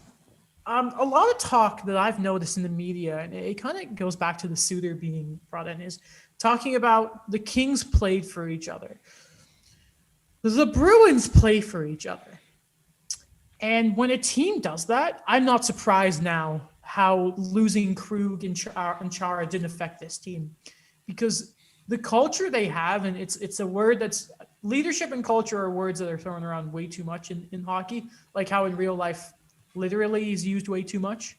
a lot of talk that I've noticed in the media, and it kind of goes back to the Suter being brought in, is talking about the Kings played for each other. The Bruins play for each other. And when a team does that, I'm not surprised now how losing Krug and Chara didn't affect this team. Because the culture they have, and it's a word that's leadership and culture are words that are thrown around way too much in hockey, like how in real life literally is used way too much.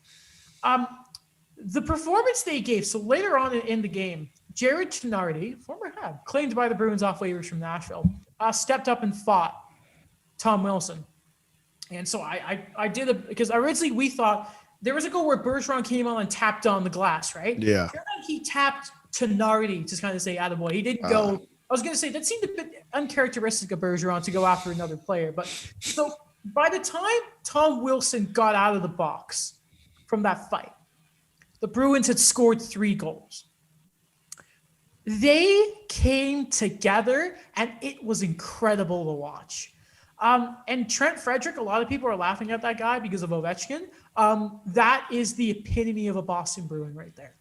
The performance they gave, so later on in the game, Jared Tenardi, former Hab, claimed by the Bruins off waivers from Nashville, stepped up and fought Tom Wilson. And so I did it because originally we thought there was a goal where Bergeron came on and tapped on the glass, right? Yeah. He tapped Tenardi to kind of say attaboy. He didn't go. I was going to say that seemed a bit uncharacteristic of Bergeron to go after another player. But so by the time Tom Wilson got out of the box from that fight, the Bruins had scored 3 goals. They came together, and it was incredible to watch. And Trent Frederick, a lot of people are laughing at that guy because of Ovechkin. That is the epitome of a Boston Bruin right there.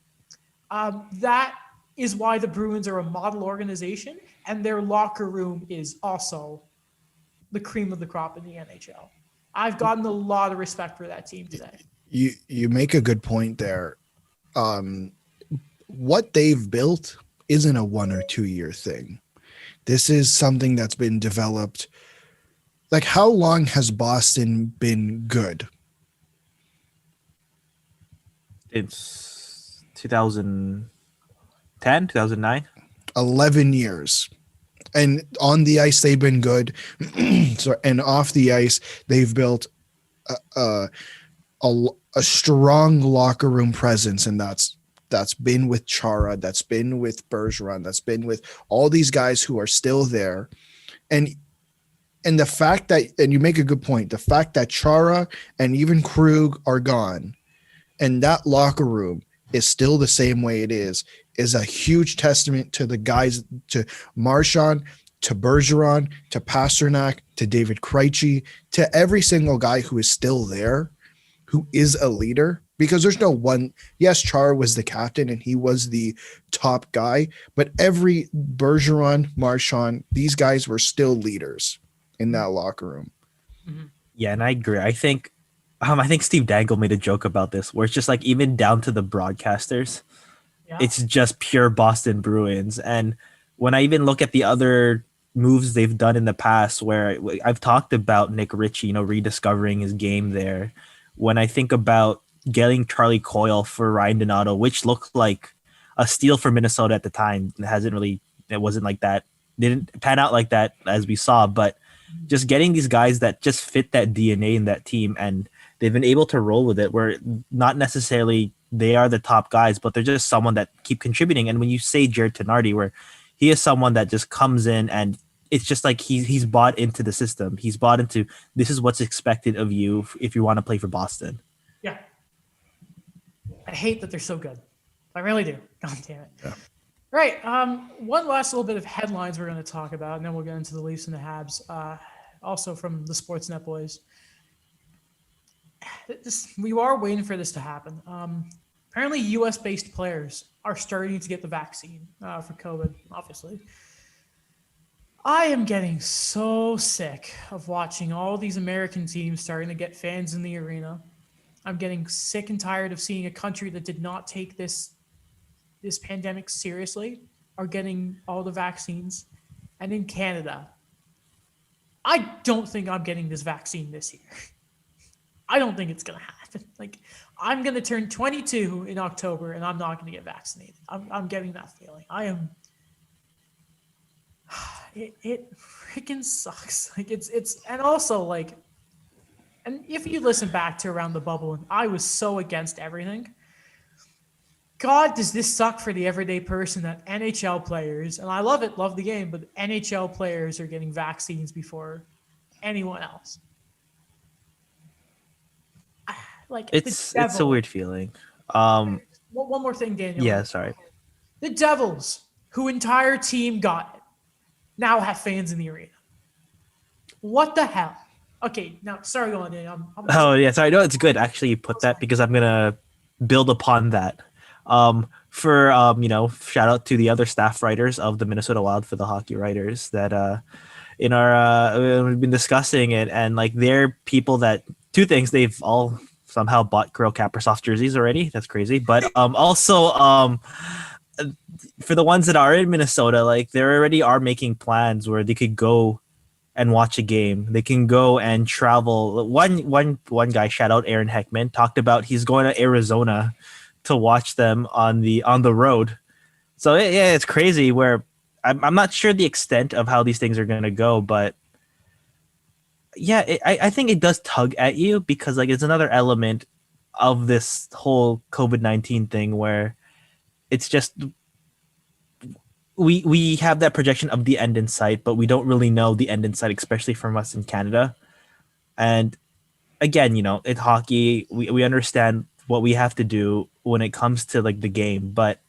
That is why the Bruins are a model organization, and their locker room is also the cream of the crop in the NHL. I've gotten a lot of respect for that team today. You make a good point there. What they've built isn't a 1 or 2 year thing. This is something that's been developed. Like, how long has Boston been good? It's 2010, 2009. 11 years. And on the ice, they've been good. So, and off the ice, they've built a strong locker room presence. And that's been with Chara, that's been with Bergeron, that's been with all these guys who are still there. And the fact that, and you make a good point, the fact that Chara and even Krug are gone and that locker room is still the same way it is a huge testament to the guys, to Marchand, to Bergeron, to Pasternak, to David Krejci, to every single guy who is still there, who is a leader. Because there's no one, yes, Chara was the captain and he was the top guy, but every Bergeron, Marchand, these guys were still leaders in that locker room. Yeah, and I agree. I think Steve Dangle made a joke about this, where it's just like even down to the broadcasters, it's just pure Boston Bruins. And when I even look at the other moves they've done in the past, where I've talked about Nick Ritchie, rediscovering his game there. When I think about getting Charlie Coyle for Ryan Donato, which looked like a steal for Minnesota at the time, it wasn't like that. Didn't pan out like that as we saw, but just getting these guys that just fit that DNA in that team, and they've been able to roll with it, where not necessarily they are the top guys, but they're just someone that keep contributing. And when you say Jared Tenardi, where he is someone that just comes in and it's just like he's bought into the system. He's bought into, this is what's expected of you if you want to play for Boston. Yeah. I hate that they're so good. I really do. God damn it. Yeah. Right. One last little bit of headlines we're going to talk about, and then we'll get into the Leafs and the Habs, also from the Sportsnet boys. We are waiting for this to happen. Apparently, U.S.-based players are starting to get the vaccine for COVID, obviously. I am getting so sick of watching all these American teams starting to get fans in the arena. I'm getting sick and tired of seeing a country that did not take this pandemic seriously are getting all the vaccines. And in Canada, I don't think I'm getting this vaccine this year. I don't think it's going to happen. Like, I'm going to turn 22 in October and I'm not going to get vaccinated. I'm getting that feeling. I am. It freaking sucks. Like, it's, and also like, and if you listen back to around the bubble, and I was so against everything. God, does this suck for the everyday person that NHL players, and I love it, love the game, but NHL players are getting vaccines before anyone else. Like It's the a Devils. weird feeling. One more thing, Daniel. Yeah, sorry. The Devils, who entire team got it, now have fans in the arena. What the hell? Okay, now sorry, go on, Daniel. Oh yeah, sorry. No, it's good actually you put that because I'm gonna build upon that. For shout out to the other staff writers of the Minnesota Wild for the hockey writers that in our we've been discussing it, and like they're people that two things they've all somehow bought Kirill Kaprizov jerseys already. That's crazy, but also for the ones that are in Minnesota, like they already are making plans where they could go and watch a game. They can go and travel. One guy, shout out Aaron Heckman, talked about he's going to Arizona to watch them on the road. So yeah, it's crazy. Where I'm not sure the extent of how these things are going to go, but yeah, I think it does tug at you because like it's another element of this whole COVID-19 thing where it's just we have that projection of the end in sight, but we don't really know the end in sight, especially from us in Canada. And again, in hockey, we understand what we have to do when it comes to like the game, but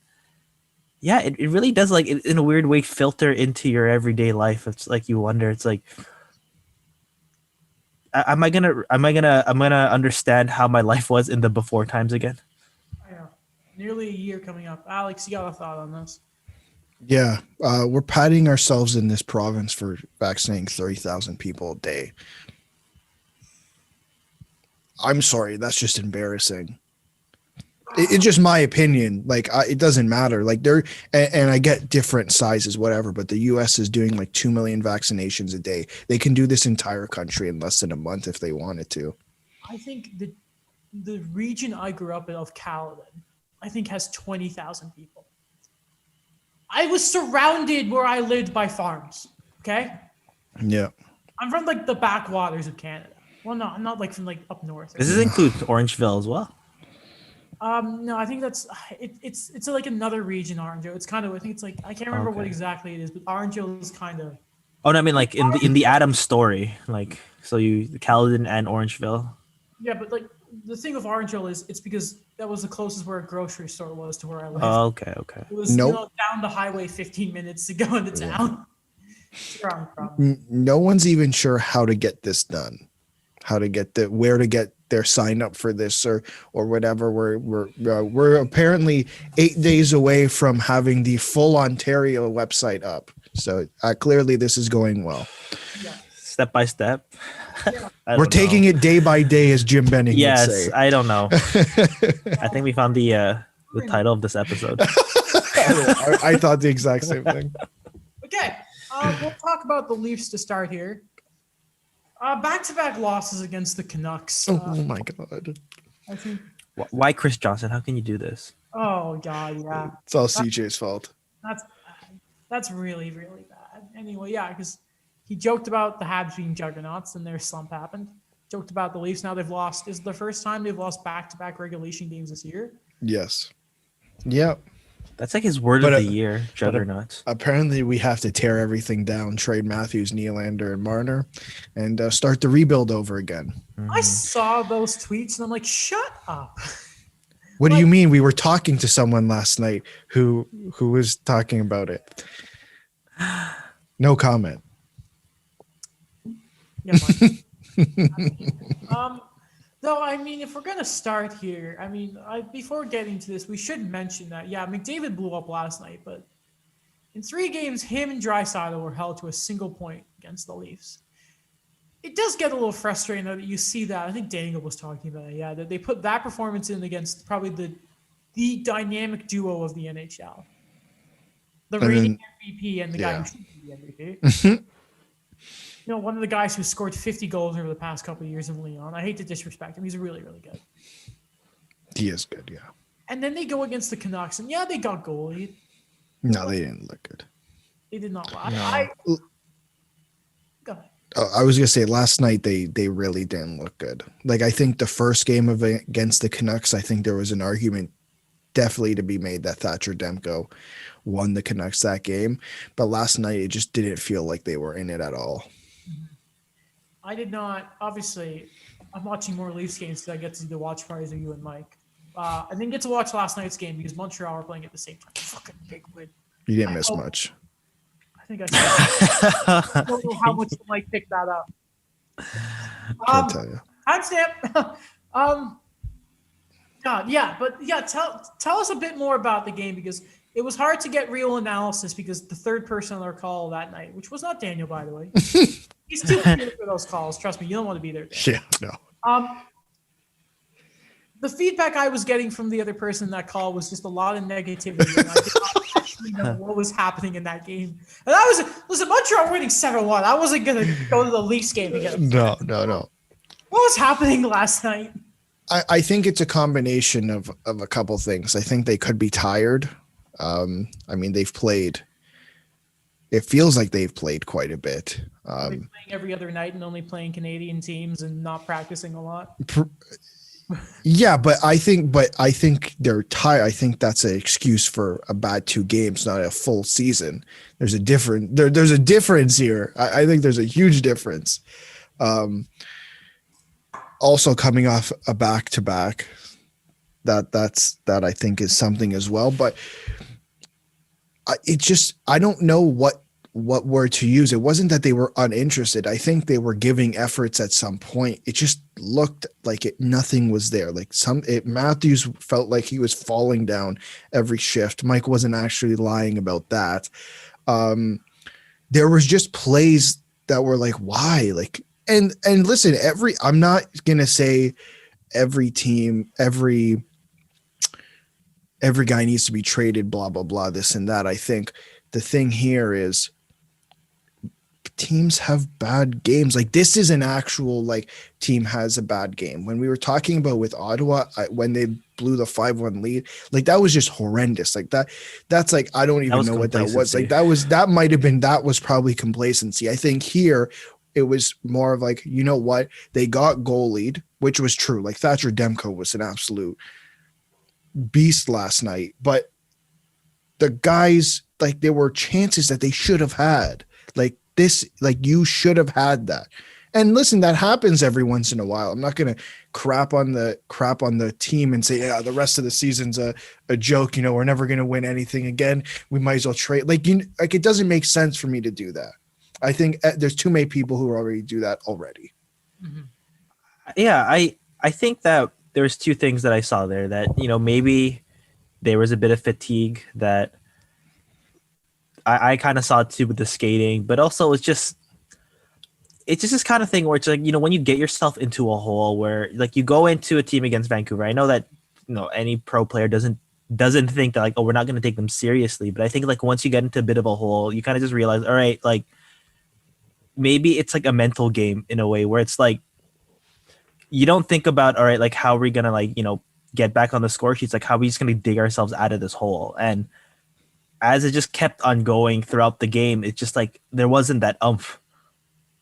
yeah, it really does like in a weird way filter into your everyday life. It's like you wonder, it's like am I gonna understand how my life was in the before times again? I know. Nearly a year coming up. Alex, you got a thought on this? Yeah, we're patting ourselves in this province for vaccinating 30,000 people a day. I'm sorry, that's just embarrassing. It's just my opinion. Like, it doesn't matter. Like, and I get different sizes, whatever. But the U.S. is doing like 2 million vaccinations a day. They can do this entire country in less than a month if they wanted to. I think the region I grew up in of Caledon, I think has 20,000 people. I was surrounded where I lived by farms. Okay, Yeah. I'm from like the backwaters of Canada. Well, no, I'm not like from like up north. Does this include Orangeville as well? No, I think that's it's like another region, Orangeville. It's kind of I think it's like I can't remember what Okay. exactly it is, but Orangeville is kind of Oh no, I mean like in the Adams story, like so you Caledon and Orangeville. yeah, but like the thing with Orangeville is it's because that was the closest where a grocery store was to where I live. Oh, okay. It was Nope. down the highway 15 minutes to go into town. That's where I'm from. No one's even sure how to get this done, how to get where to get their sign up for this or whatever. We're apparently 8 days away from having the full Ontario website up. So clearly this is going well. Yeah. Step by step. We're taking it day by day, as Jim Benning would Yes, say. I don't know. I think we found the title of this episode. I thought the exact same thing. Okay, we'll talk about the Leafs to start here. Back-to-back losses against the Canucks. Oh my God. I think. Why Chris Johnson? How can you do this? Oh God, yeah. It's all CJ's fault. That's bad. That's really, really bad. Anyway, yeah, because he joked about the Habs being juggernauts and their slump happened. Joked about the Leafs. Now they've lost. Is it the first time they've lost back-to-back regulation games this year? Yes. Yep. That's like his word But, of the year, juggernauts. Apparently, we have to tear everything down, trade Matthews, Nylander, and Marner, and start the rebuild over again. I saw those tweets and I'm like, shut up. What do you mean? We were talking to someone last night who was talking about it. No comment. Yeah, fine. No, I mean, if we're gonna start here, I mean, before getting to this, we should mention that McDavid blew up last night, but in 3 games, him and Draisaitl were held to a single point against the Leafs. It does get a little frustrating though that you see that. I think Daniel was talking about it. Yeah, that they put that performance in against probably the dynamic duo of the NHL, the reigning MVP and the guy who should be the MVP. One of the guys who scored 50 goals over the past couple of years in Leon. I hate to disrespect him. He's really, really good. He is good, yeah. And then they go against the Canucks, and they got goalie. No, they didn't look good. They did not. No. Go ahead. I was gonna say last night they really didn't look good. Like I think the first game against the Canucks, I think there was an argument definitely to be made that Thatcher Demko won the Canucks that game. But last night it just didn't feel like they were in it at all. I did not. Obviously, I'm watching more Leafs games because I get to do the watch parties with you and Mike. I didn't get to watch last night's game because Montreal were playing at the same time. Fucking big win. You didn't miss much. I think I said. I don't know how much the Mike picked that up. Can't tell you. Timestamp. God, yeah, but yeah, tell us a bit more about the game because it was hard to get real analysis because the third person on our call that night, which was not Daniel, by the way, he's too cute for those calls. Trust me, you don't want to be there. Yeah, no. The feedback I was getting from the other person in that call was just a lot of negativity. And I did not actually know what was happening in that game. And listen, Montreal winning 7-1. I wasn't going to go to the Leafs game again. No. What was happening last night? I think it's a combination of a couple things. I think they could be tired. I mean, they've played. It feels like they've played quite a bit. Playing every other night and only playing Canadian teams and not practicing a lot. Yeah, but I think they're tired. I think that's an excuse for a bad 2 games, not a full season. There's a difference here. I think there's a huge difference. Also coming off a back-to-back, that I think is something as well. But I don't know what word to use. It wasn't that they were uninterested. I think they were giving efforts at some point. It just looked like nothing was there. Like Matthews felt like he was falling down every shift. Mike wasn't actually lying about that. There was just plays that were like, why? Like, and listen, I'm not going to say every team, every guy needs to be traded, blah, blah, blah, this and that. I think the thing here is teams have bad games. Like this is an actual like team has a bad game. When we were talking about with Ottawa, when they blew the 5-1 lead, like that was just horrendous. Like that's like, I don't even know what that was. Like that was probably complacency. I think here it was more of like, you know what? They got goalied, which was true. Like Thatcher Demko was an absolute beast last night, but the guys, like there were chances that they should have had. Like this, like you should have had that. And listen, that happens every once in a while. I'm not going to crap on the team and say, yeah, the rest of the season's a joke. You know, we're never going to win anything again. We might as well trade. Like it doesn't make sense for me to do that. I think there's too many people who already do that already. Mm-hmm. Yeah, I think that there's 2 things that I saw there that, you know, maybe there was a bit of fatigue that I kind of saw it too with the skating, but also it's just this kind of thing where it's like, you know, when you get yourself into a hole where like you go into a team against Vancouver, I know that, you know, any pro player doesn't think that like, oh, we're not going to take them seriously. But I think like once you get into a bit of a hole, you kind of just realize, all right, like maybe it's like a mental game in a way where it's like, you don't think about, all right, like how are we going to like, you know, get back on the score sheets? Like how are we just going to dig ourselves out of this hole? And as it just kept on going throughout the game, it's just like there wasn't that oomph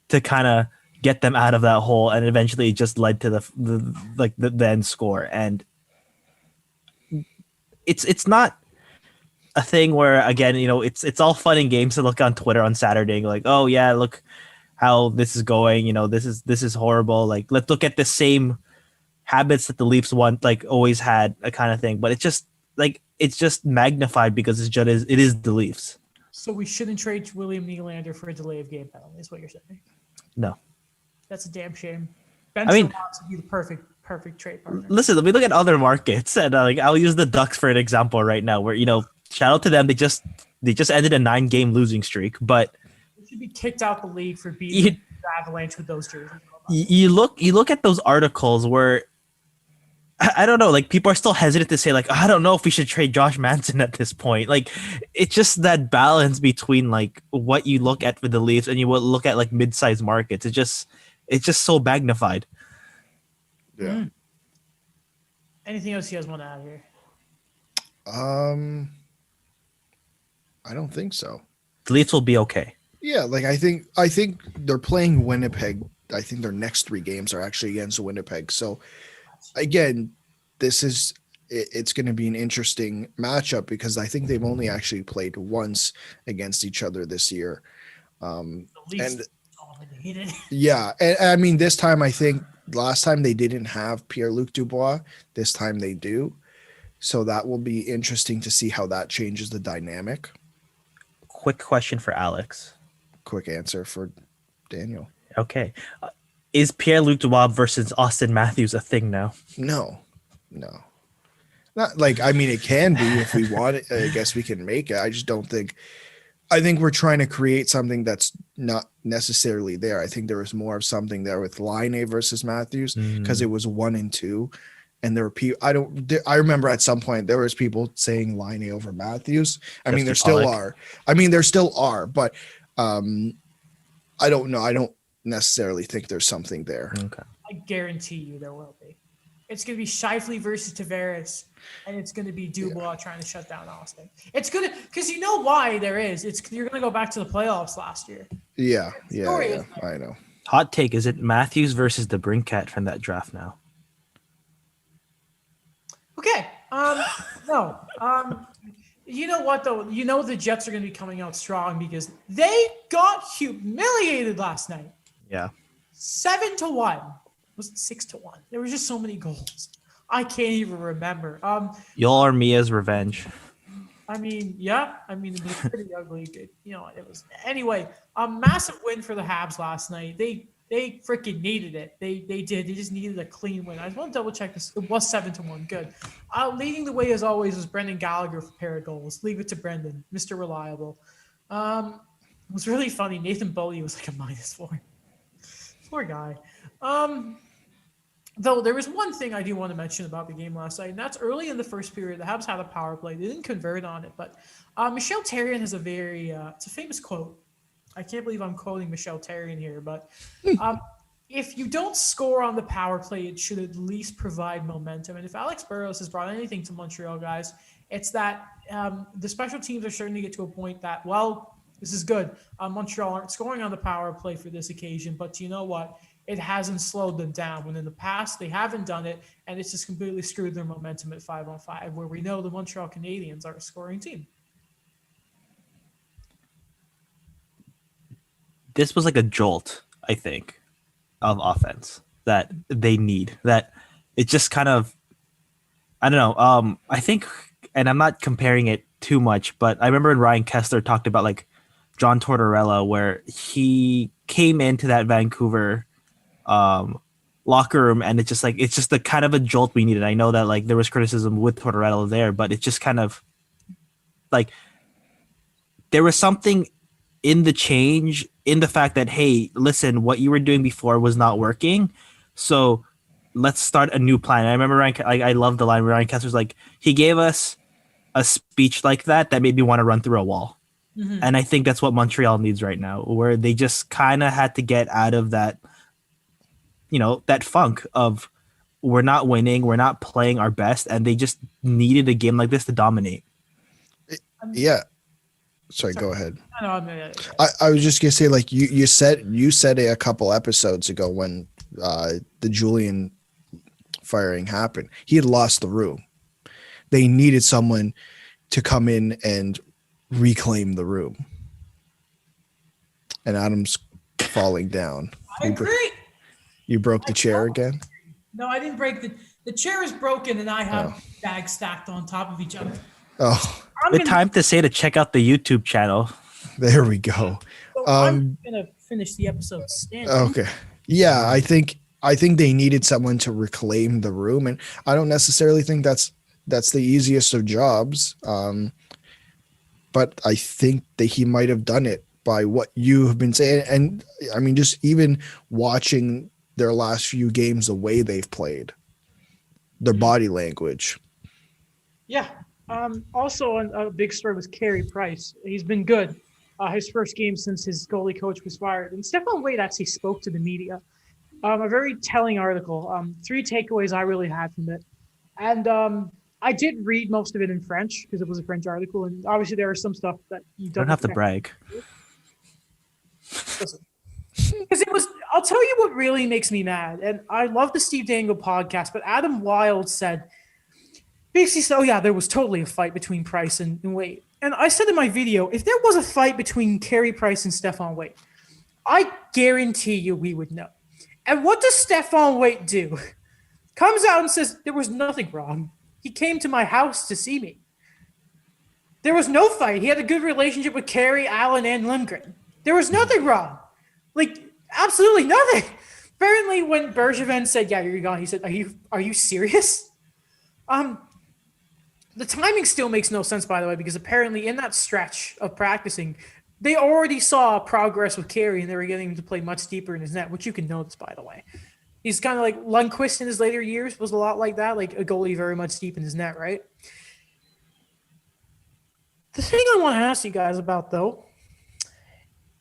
to kind of get them out of that hole, and eventually it just led to the end score. And it's not a thing where, again, you know, it's all fun and games to look on Twitter on Saturday and like, oh yeah, look how this is going, you know, this is horrible. Like let's look at the same habits that the Leafs like always had, a kind of thing. But it's just magnified because it is the Leafs. So we shouldn't trade William Nylander for a delay of game penalty, is what you're saying? No. That's a damn shame. Ben I mean, would be the perfect trade partner. Listen, let me look at other markets, and like I'll use the Ducks for an example right now, where, you know, shout out to them. They just ended a 9-game losing streak, but they should be kicked out the league for beating the Avalanche with those jerseys. You look at those articles where I don't know, like people are still hesitant to say like, I don't know if we should trade Josh Manson at this point. Like it's just that balance between like what you look at for the Leafs and you will look at like mid-sized markets. It's just so magnified. Yeah. Mm. Anything else you guys want to add here? I don't think so. The Leafs will be okay. Yeah, like I think they're playing Winnipeg. I think their next 3 games are actually against Winnipeg. So again, it's going to be an interesting matchup because I think they've only actually played once against each other this year. Yeah, and I mean this time I think last time they didn't have Pierre-Luc Dubois. This time they do. So that will be interesting to see how that changes the dynamic. Quick question for Alex. Quick answer for Daniel. Okay. Is Pierre-Luc Dubois versus Austin Matthews a thing now? No. Not like, I mean, it can be if we want it. I guess we can make it. I just don't think. I think we're trying to create something that's not necessarily there. I think there was more of something there with Laine versus Matthews because it was 1 and 2, and there were people. I remember at some point there was people saying Laine over Matthews. I mean, there still are. But I don't know. I don't necessarily think there's something there. Okay. I guarantee you there will be. It's going to be Scheifele versus Tavares, and it's going to be Dubois trying to shut down Austin. It's going to, because you know why there is. You're going to go back to the playoffs last year. Yeah, I know. Hot take, is it Matthews versus the Brinkat from that draft now? Okay. No. You know what, though? You know the Jets are going to be coming out strong because they got humiliated last night. Yeah. 7-1. Was it 6-1? There were just so many goals. I can't even remember. Y'all are Mia's revenge. I mean, yeah. I mean, it was pretty ugly. You know, it was. Anyway, a massive win for the Habs last night. They freaking needed it. They did. They just needed a clean win. I just want to double check this. It was 7-1. Good. Leading the way as always was Brendan Gallagher for pair of goals. Leave it to Brendan, Mr. Reliable. It was really funny. Nathan Boley was like a -4. Poor guy. Though there was one thing I do want to mention about the game last night, and that's early in the first period, the Habs had a power play. They didn't convert on it, but Michel Therrien has a very, it's a famous quote. I can't believe I'm quoting Michel Therrien here, but if you don't score on the power play, it should at least provide momentum. And if Alex Burrows has brought anything to Montreal, guys, it's that the special teams are starting to get to a point that, well, this is good. Montreal aren't scoring on the power play for this occasion, but you know what? It hasn't slowed them down. When in the past they haven't done it, and it's just completely screwed their momentum at 5-on-5, where we know the Montreal Canadiens are a scoring team. This was like a jolt, I think, of offense that they need. That it just kind of, I don't know. I think, and I'm not comparing it too much, but I remember when Ryan Kessler talked about like John Tortorella, where he came into that Vancouver locker room, and it's just the kind of a jolt we needed. I know that like there was criticism with Tortorella there, but it just kind of like there was something in the change, in the fact that, hey, listen, what you were doing before was not working, so let's start a new plan. I remember I love the line where Ryan Kessler's like, he gave us a speech like that made me want to run through a wall. Mm-hmm. And I think that's what Montreal needs right now, where they just kind of had to get out of that, you know, that funk of we're not winning, we're not playing our best, and they just needed a game like this to dominate. Yeah. Sorry, go ahead. I I was just gonna say, like you said it a couple episodes ago when the Julian firing happened. He had lost the room. They needed someone to come in and reclaim the room. And Adam's falling down. I agree. You broke the chair again? No, I didn't break the chair is broken, and I have bags stacked on top of each other. Oh, time to say to check out the YouTube channel. There we go. So I'm gonna finish the episode standing. Okay. Yeah, I think they needed someone to reclaim the room, and I don't necessarily think that's the easiest of jobs. But I think that he might have done it by what you have been saying, and I mean, just even watching their last few games, the way they've played, their body language. Yeah. Also, a big story was Carey Price. He's been good. His first game since his goalie coach was fired. And Stephane Waite actually spoke to the media. A very telling article. 3 takeaways I really had from it. And I did read most of it in French because it was a French article. And obviously there are some stuff that you don't have to brag. Because it was, I'll tell you what really makes me mad. And I love the Steve Dangle podcast, but Adam Wilde basically said, oh yeah, there was totally a fight between Price and Waite. And I said in my video, if there was a fight between Carey Price and Stephane Waite, I guarantee you we would know. And what does Stefan Waite do? Comes out and says, there was nothing wrong. He came to my house to see me. There was no fight. He had a good relationship with Carey, Allen, and Lindgren. There was nothing wrong. Like, absolutely nothing. Apparently, when Bergevin said, yeah, you're gone, he said, are you serious? The timing still makes no sense, by the way, because apparently in that stretch of practicing, they already saw progress with Carey, and they were getting him to play much deeper in his net, which you can notice, by the way. He's kind of like Lundqvist in his later years was a lot like that, like a goalie very much deep in his net, right? The thing I want to ask you guys about, though,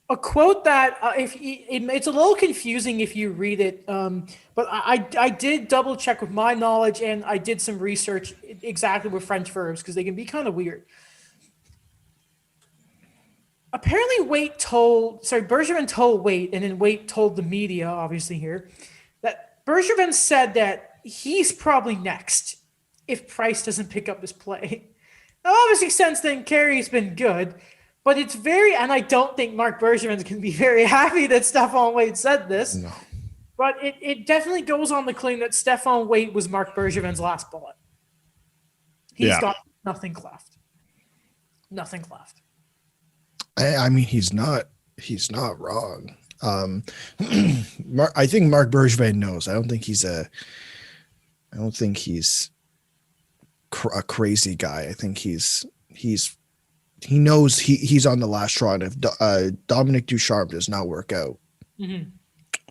a quote that it's a little confusing if you read it, but I did double check with my knowledge, and I did some research exactly with French verbs because they can be kind of weird. Apparently, Bergevin told Waite, and then Waite told the media, obviously here, that Bergevin said that he's probably next if Price doesn't pick up his play. Now, obviously, since then, Carey's been good, but it's and I don't think Marc Bergevin's going to be very happy that Stefan Waite said this. No. But it definitely goes on the claim that Stefan Waite was Marc Bergevin's last bullet. He's got nothing left. Nothing left. I mean, he's not wrong. I think Marc Bergevin knows. I don't think he's a crazy guy. I think he knows he's on the last straw, and if Dominic Ducharme does not work out. Mm-hmm.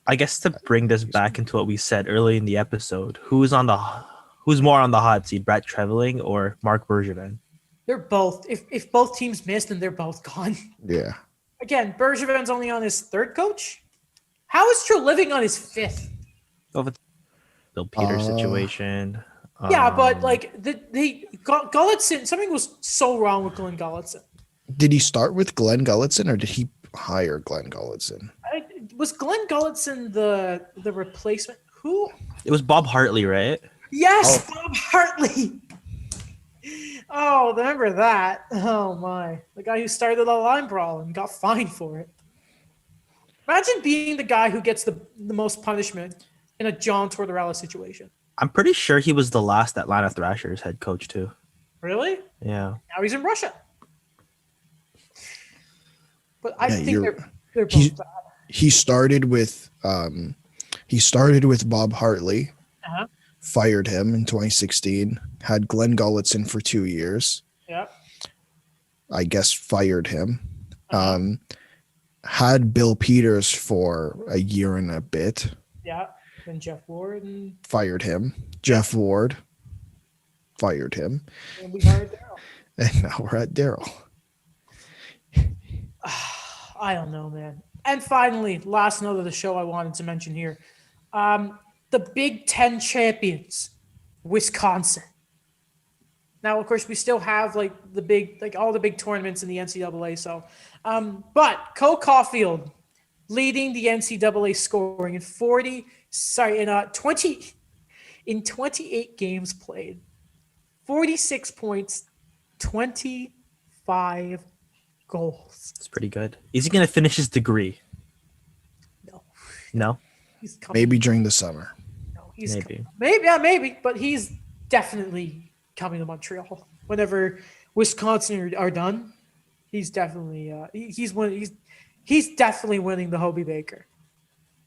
I guess to bring this back into what we said early in the episode, who's more on the hot seat, Brett Treveling or Marc Bergevin? They're both. If both teams miss, then they're both gone. Yeah. Again, Bergevin's only on his third coach. How is Treliving on his fifth? Oh, it's Bill Peters situation. Yeah, but like Gulutzon, something was so wrong with Glenn Gulutzon. Did he start with Glenn Gulutzon, or did he hire Glenn Gulutzon? Was Glenn Gulutzon the replacement? Who? It was Bob Hartley, right? Yes, Bob Hartley. Oh, remember that? Oh my, the guy who started a line brawl and got fined for it. Imagine being the guy who gets the most punishment in a John Tortorella situation. I'm pretty sure he was the last Atlanta Thrashers head coach too. Really? Yeah. Now he's in Russia. But I think they're both bad. He started with Bob Hartley, fired him in 2016, had Glenn Gulutzon for 2 years. Yeah. I guess fired him. Had Bill Peters for a year and a bit. Yeah. Then Jeff Ward and fired him. Jeff Ward fired him. And we hired Daryl. And now we're at Daryl. I don't know, man. And finally, last note of the show I wanted to mention here. The Big Ten champions, Wisconsin. Now, of course, we still have all the big tournaments in the NCAA. So, but Cole Caulfield leading the NCAA scoring in 28 games played, 46 points, 25 goals. It's pretty good. Is he going to finish his degree? No. He's coming. Maybe during the summer. No, he's maybe, but he's definitely coming to Montreal whenever Wisconsin are done. He's definitely he's definitely winning the Hobie Baker.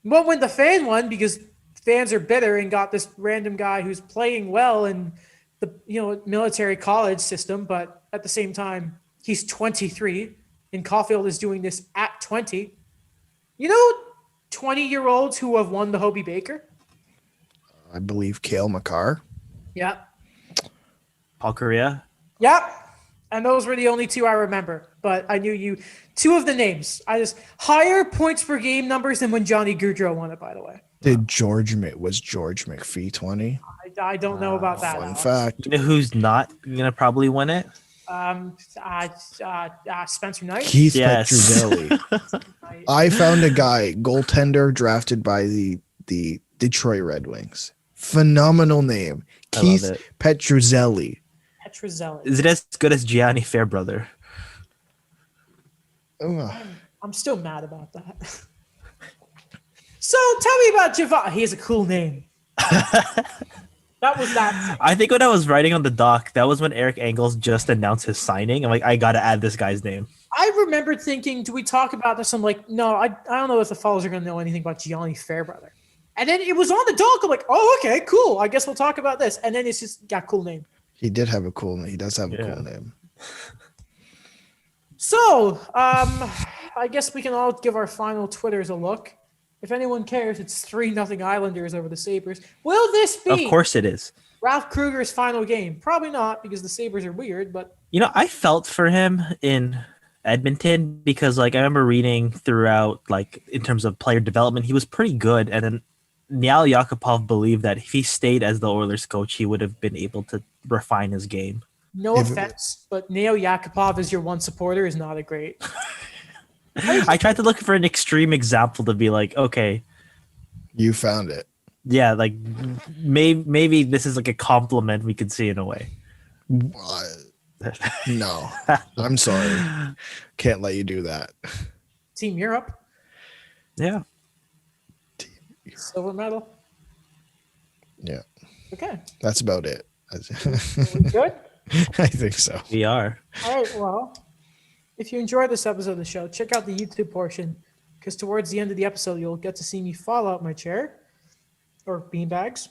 Won't win the fan one because fans are bitter and got this random guy who's playing well in the military college system, but at the same time he's 23 and Caulfield is doing this at 20. 20-year-olds who have won the Hobie Baker? I believe Cale Makar. Yep. Paul Correa? Yep. And those were the only two I remember. But I knew two of the names. I just higher points per game numbers than when Johnny Gaudreau won it, by the way. Was George McPhee 20? I don't know about that. Fun fact. You know who's not going to probably win it? Spencer Knight. Yes. Petruzzelli. I found a guy, goaltender drafted by the Detroit Red Wings. Phenomenal name. Keith Petruzzelli. Is it as good as Gianni Fairbrother? I'm still mad about that. So tell me about Javon. He has a cool name. That was that. I think when I was writing on the doc, that was when Eric Engels just announced his signing. I'm like, I gotta add this guy's name. I remember thinking, do we talk about this? I'm like, no, I don't know if the followers are going to know anything about Gianni Fairbrother. And then it was on the doc. I'm like, oh, okay, cool. I guess we'll talk about this. And then it's just got a cool name. He did have a cool name. He does have a Yeah. cool name. So, I guess we can all give our final Twitters a look. If anyone cares, it's 3-0 Islanders over the Sabres. Will this be Of course it is. Ralph Kruger's final game? Probably not, because the Sabres are weird, but You know, I felt for him in Edmonton because, like, I remember reading throughout, like, in terms of player development, he was pretty good. And then Niall Yakupov believed that if he stayed as the Oilers coach, he would have been able to refine his game. no offense, but Neo Yakupov as your one supporter is not a great. I tried to look for an extreme example to be like, okay, You found it. yeah, like maybe this is like a compliment we could see in a way. No, I'm sorry. Can't let you do that. Team Europe, Yeah. silver medal. Yeah, Okay, that's about it. we good? I think so. We are. All right, well, if you enjoyed this episode of the show, check out the YouTube portion, because towards the end of the episode, you'll get to see me fall out my chair or beanbags.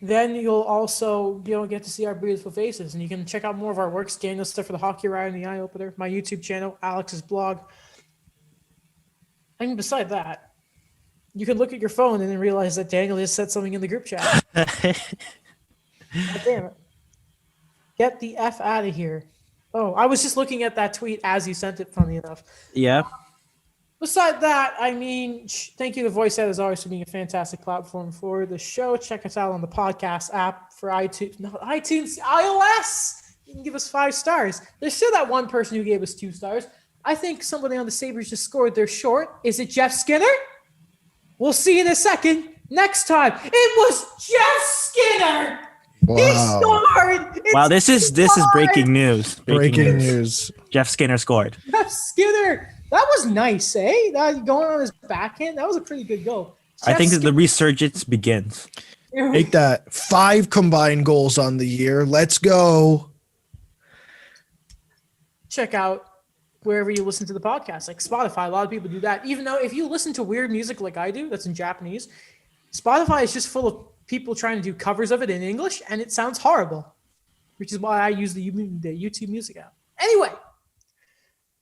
Then you'll also get to see our beautiful faces, and you can check out more of our works, Daniel's stuff for the Hockey Ride and the Eye Opener, my YouTube channel, Alex's blog. And beside that, you can look at your phone and then realize that Daniel just said something in the group chat. God damn it. Get the F out of here. Oh, I was just looking at that tweet as you sent it, funny enough. Yeah. Beside that, I mean, thank you to VoiceOut as always for being a fantastic platform for the show. Check us out on the podcast app for iTunes, iOS. You can give us 5 stars. There's still that one person who gave us 2 stars. I think somebody on the Sabres just scored their short. Is it Jeff Skinner? We'll see in a second. Next time, it was Jeff Skinner. Wow. He scored. Wow, this is breaking news. Breaking news. Jeff Skinner scored. Jeff Skinner. That was nice, eh? That going on his backhand. That was a pretty good goal. I think that the resurgence begins. Take that. 5 combined goals on the year. Let's go. Check out wherever you listen to the podcast, like Spotify. A lot of people do that. Even though if you listen to weird music like I do, that's in Japanese, Spotify is just full of people trying to do covers of it in English, and it sounds horrible, which is why I use the YouTube Music app. Anyway,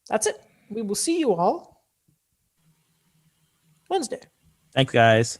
that's it. We will see you all Wednesday. Thanks, guys.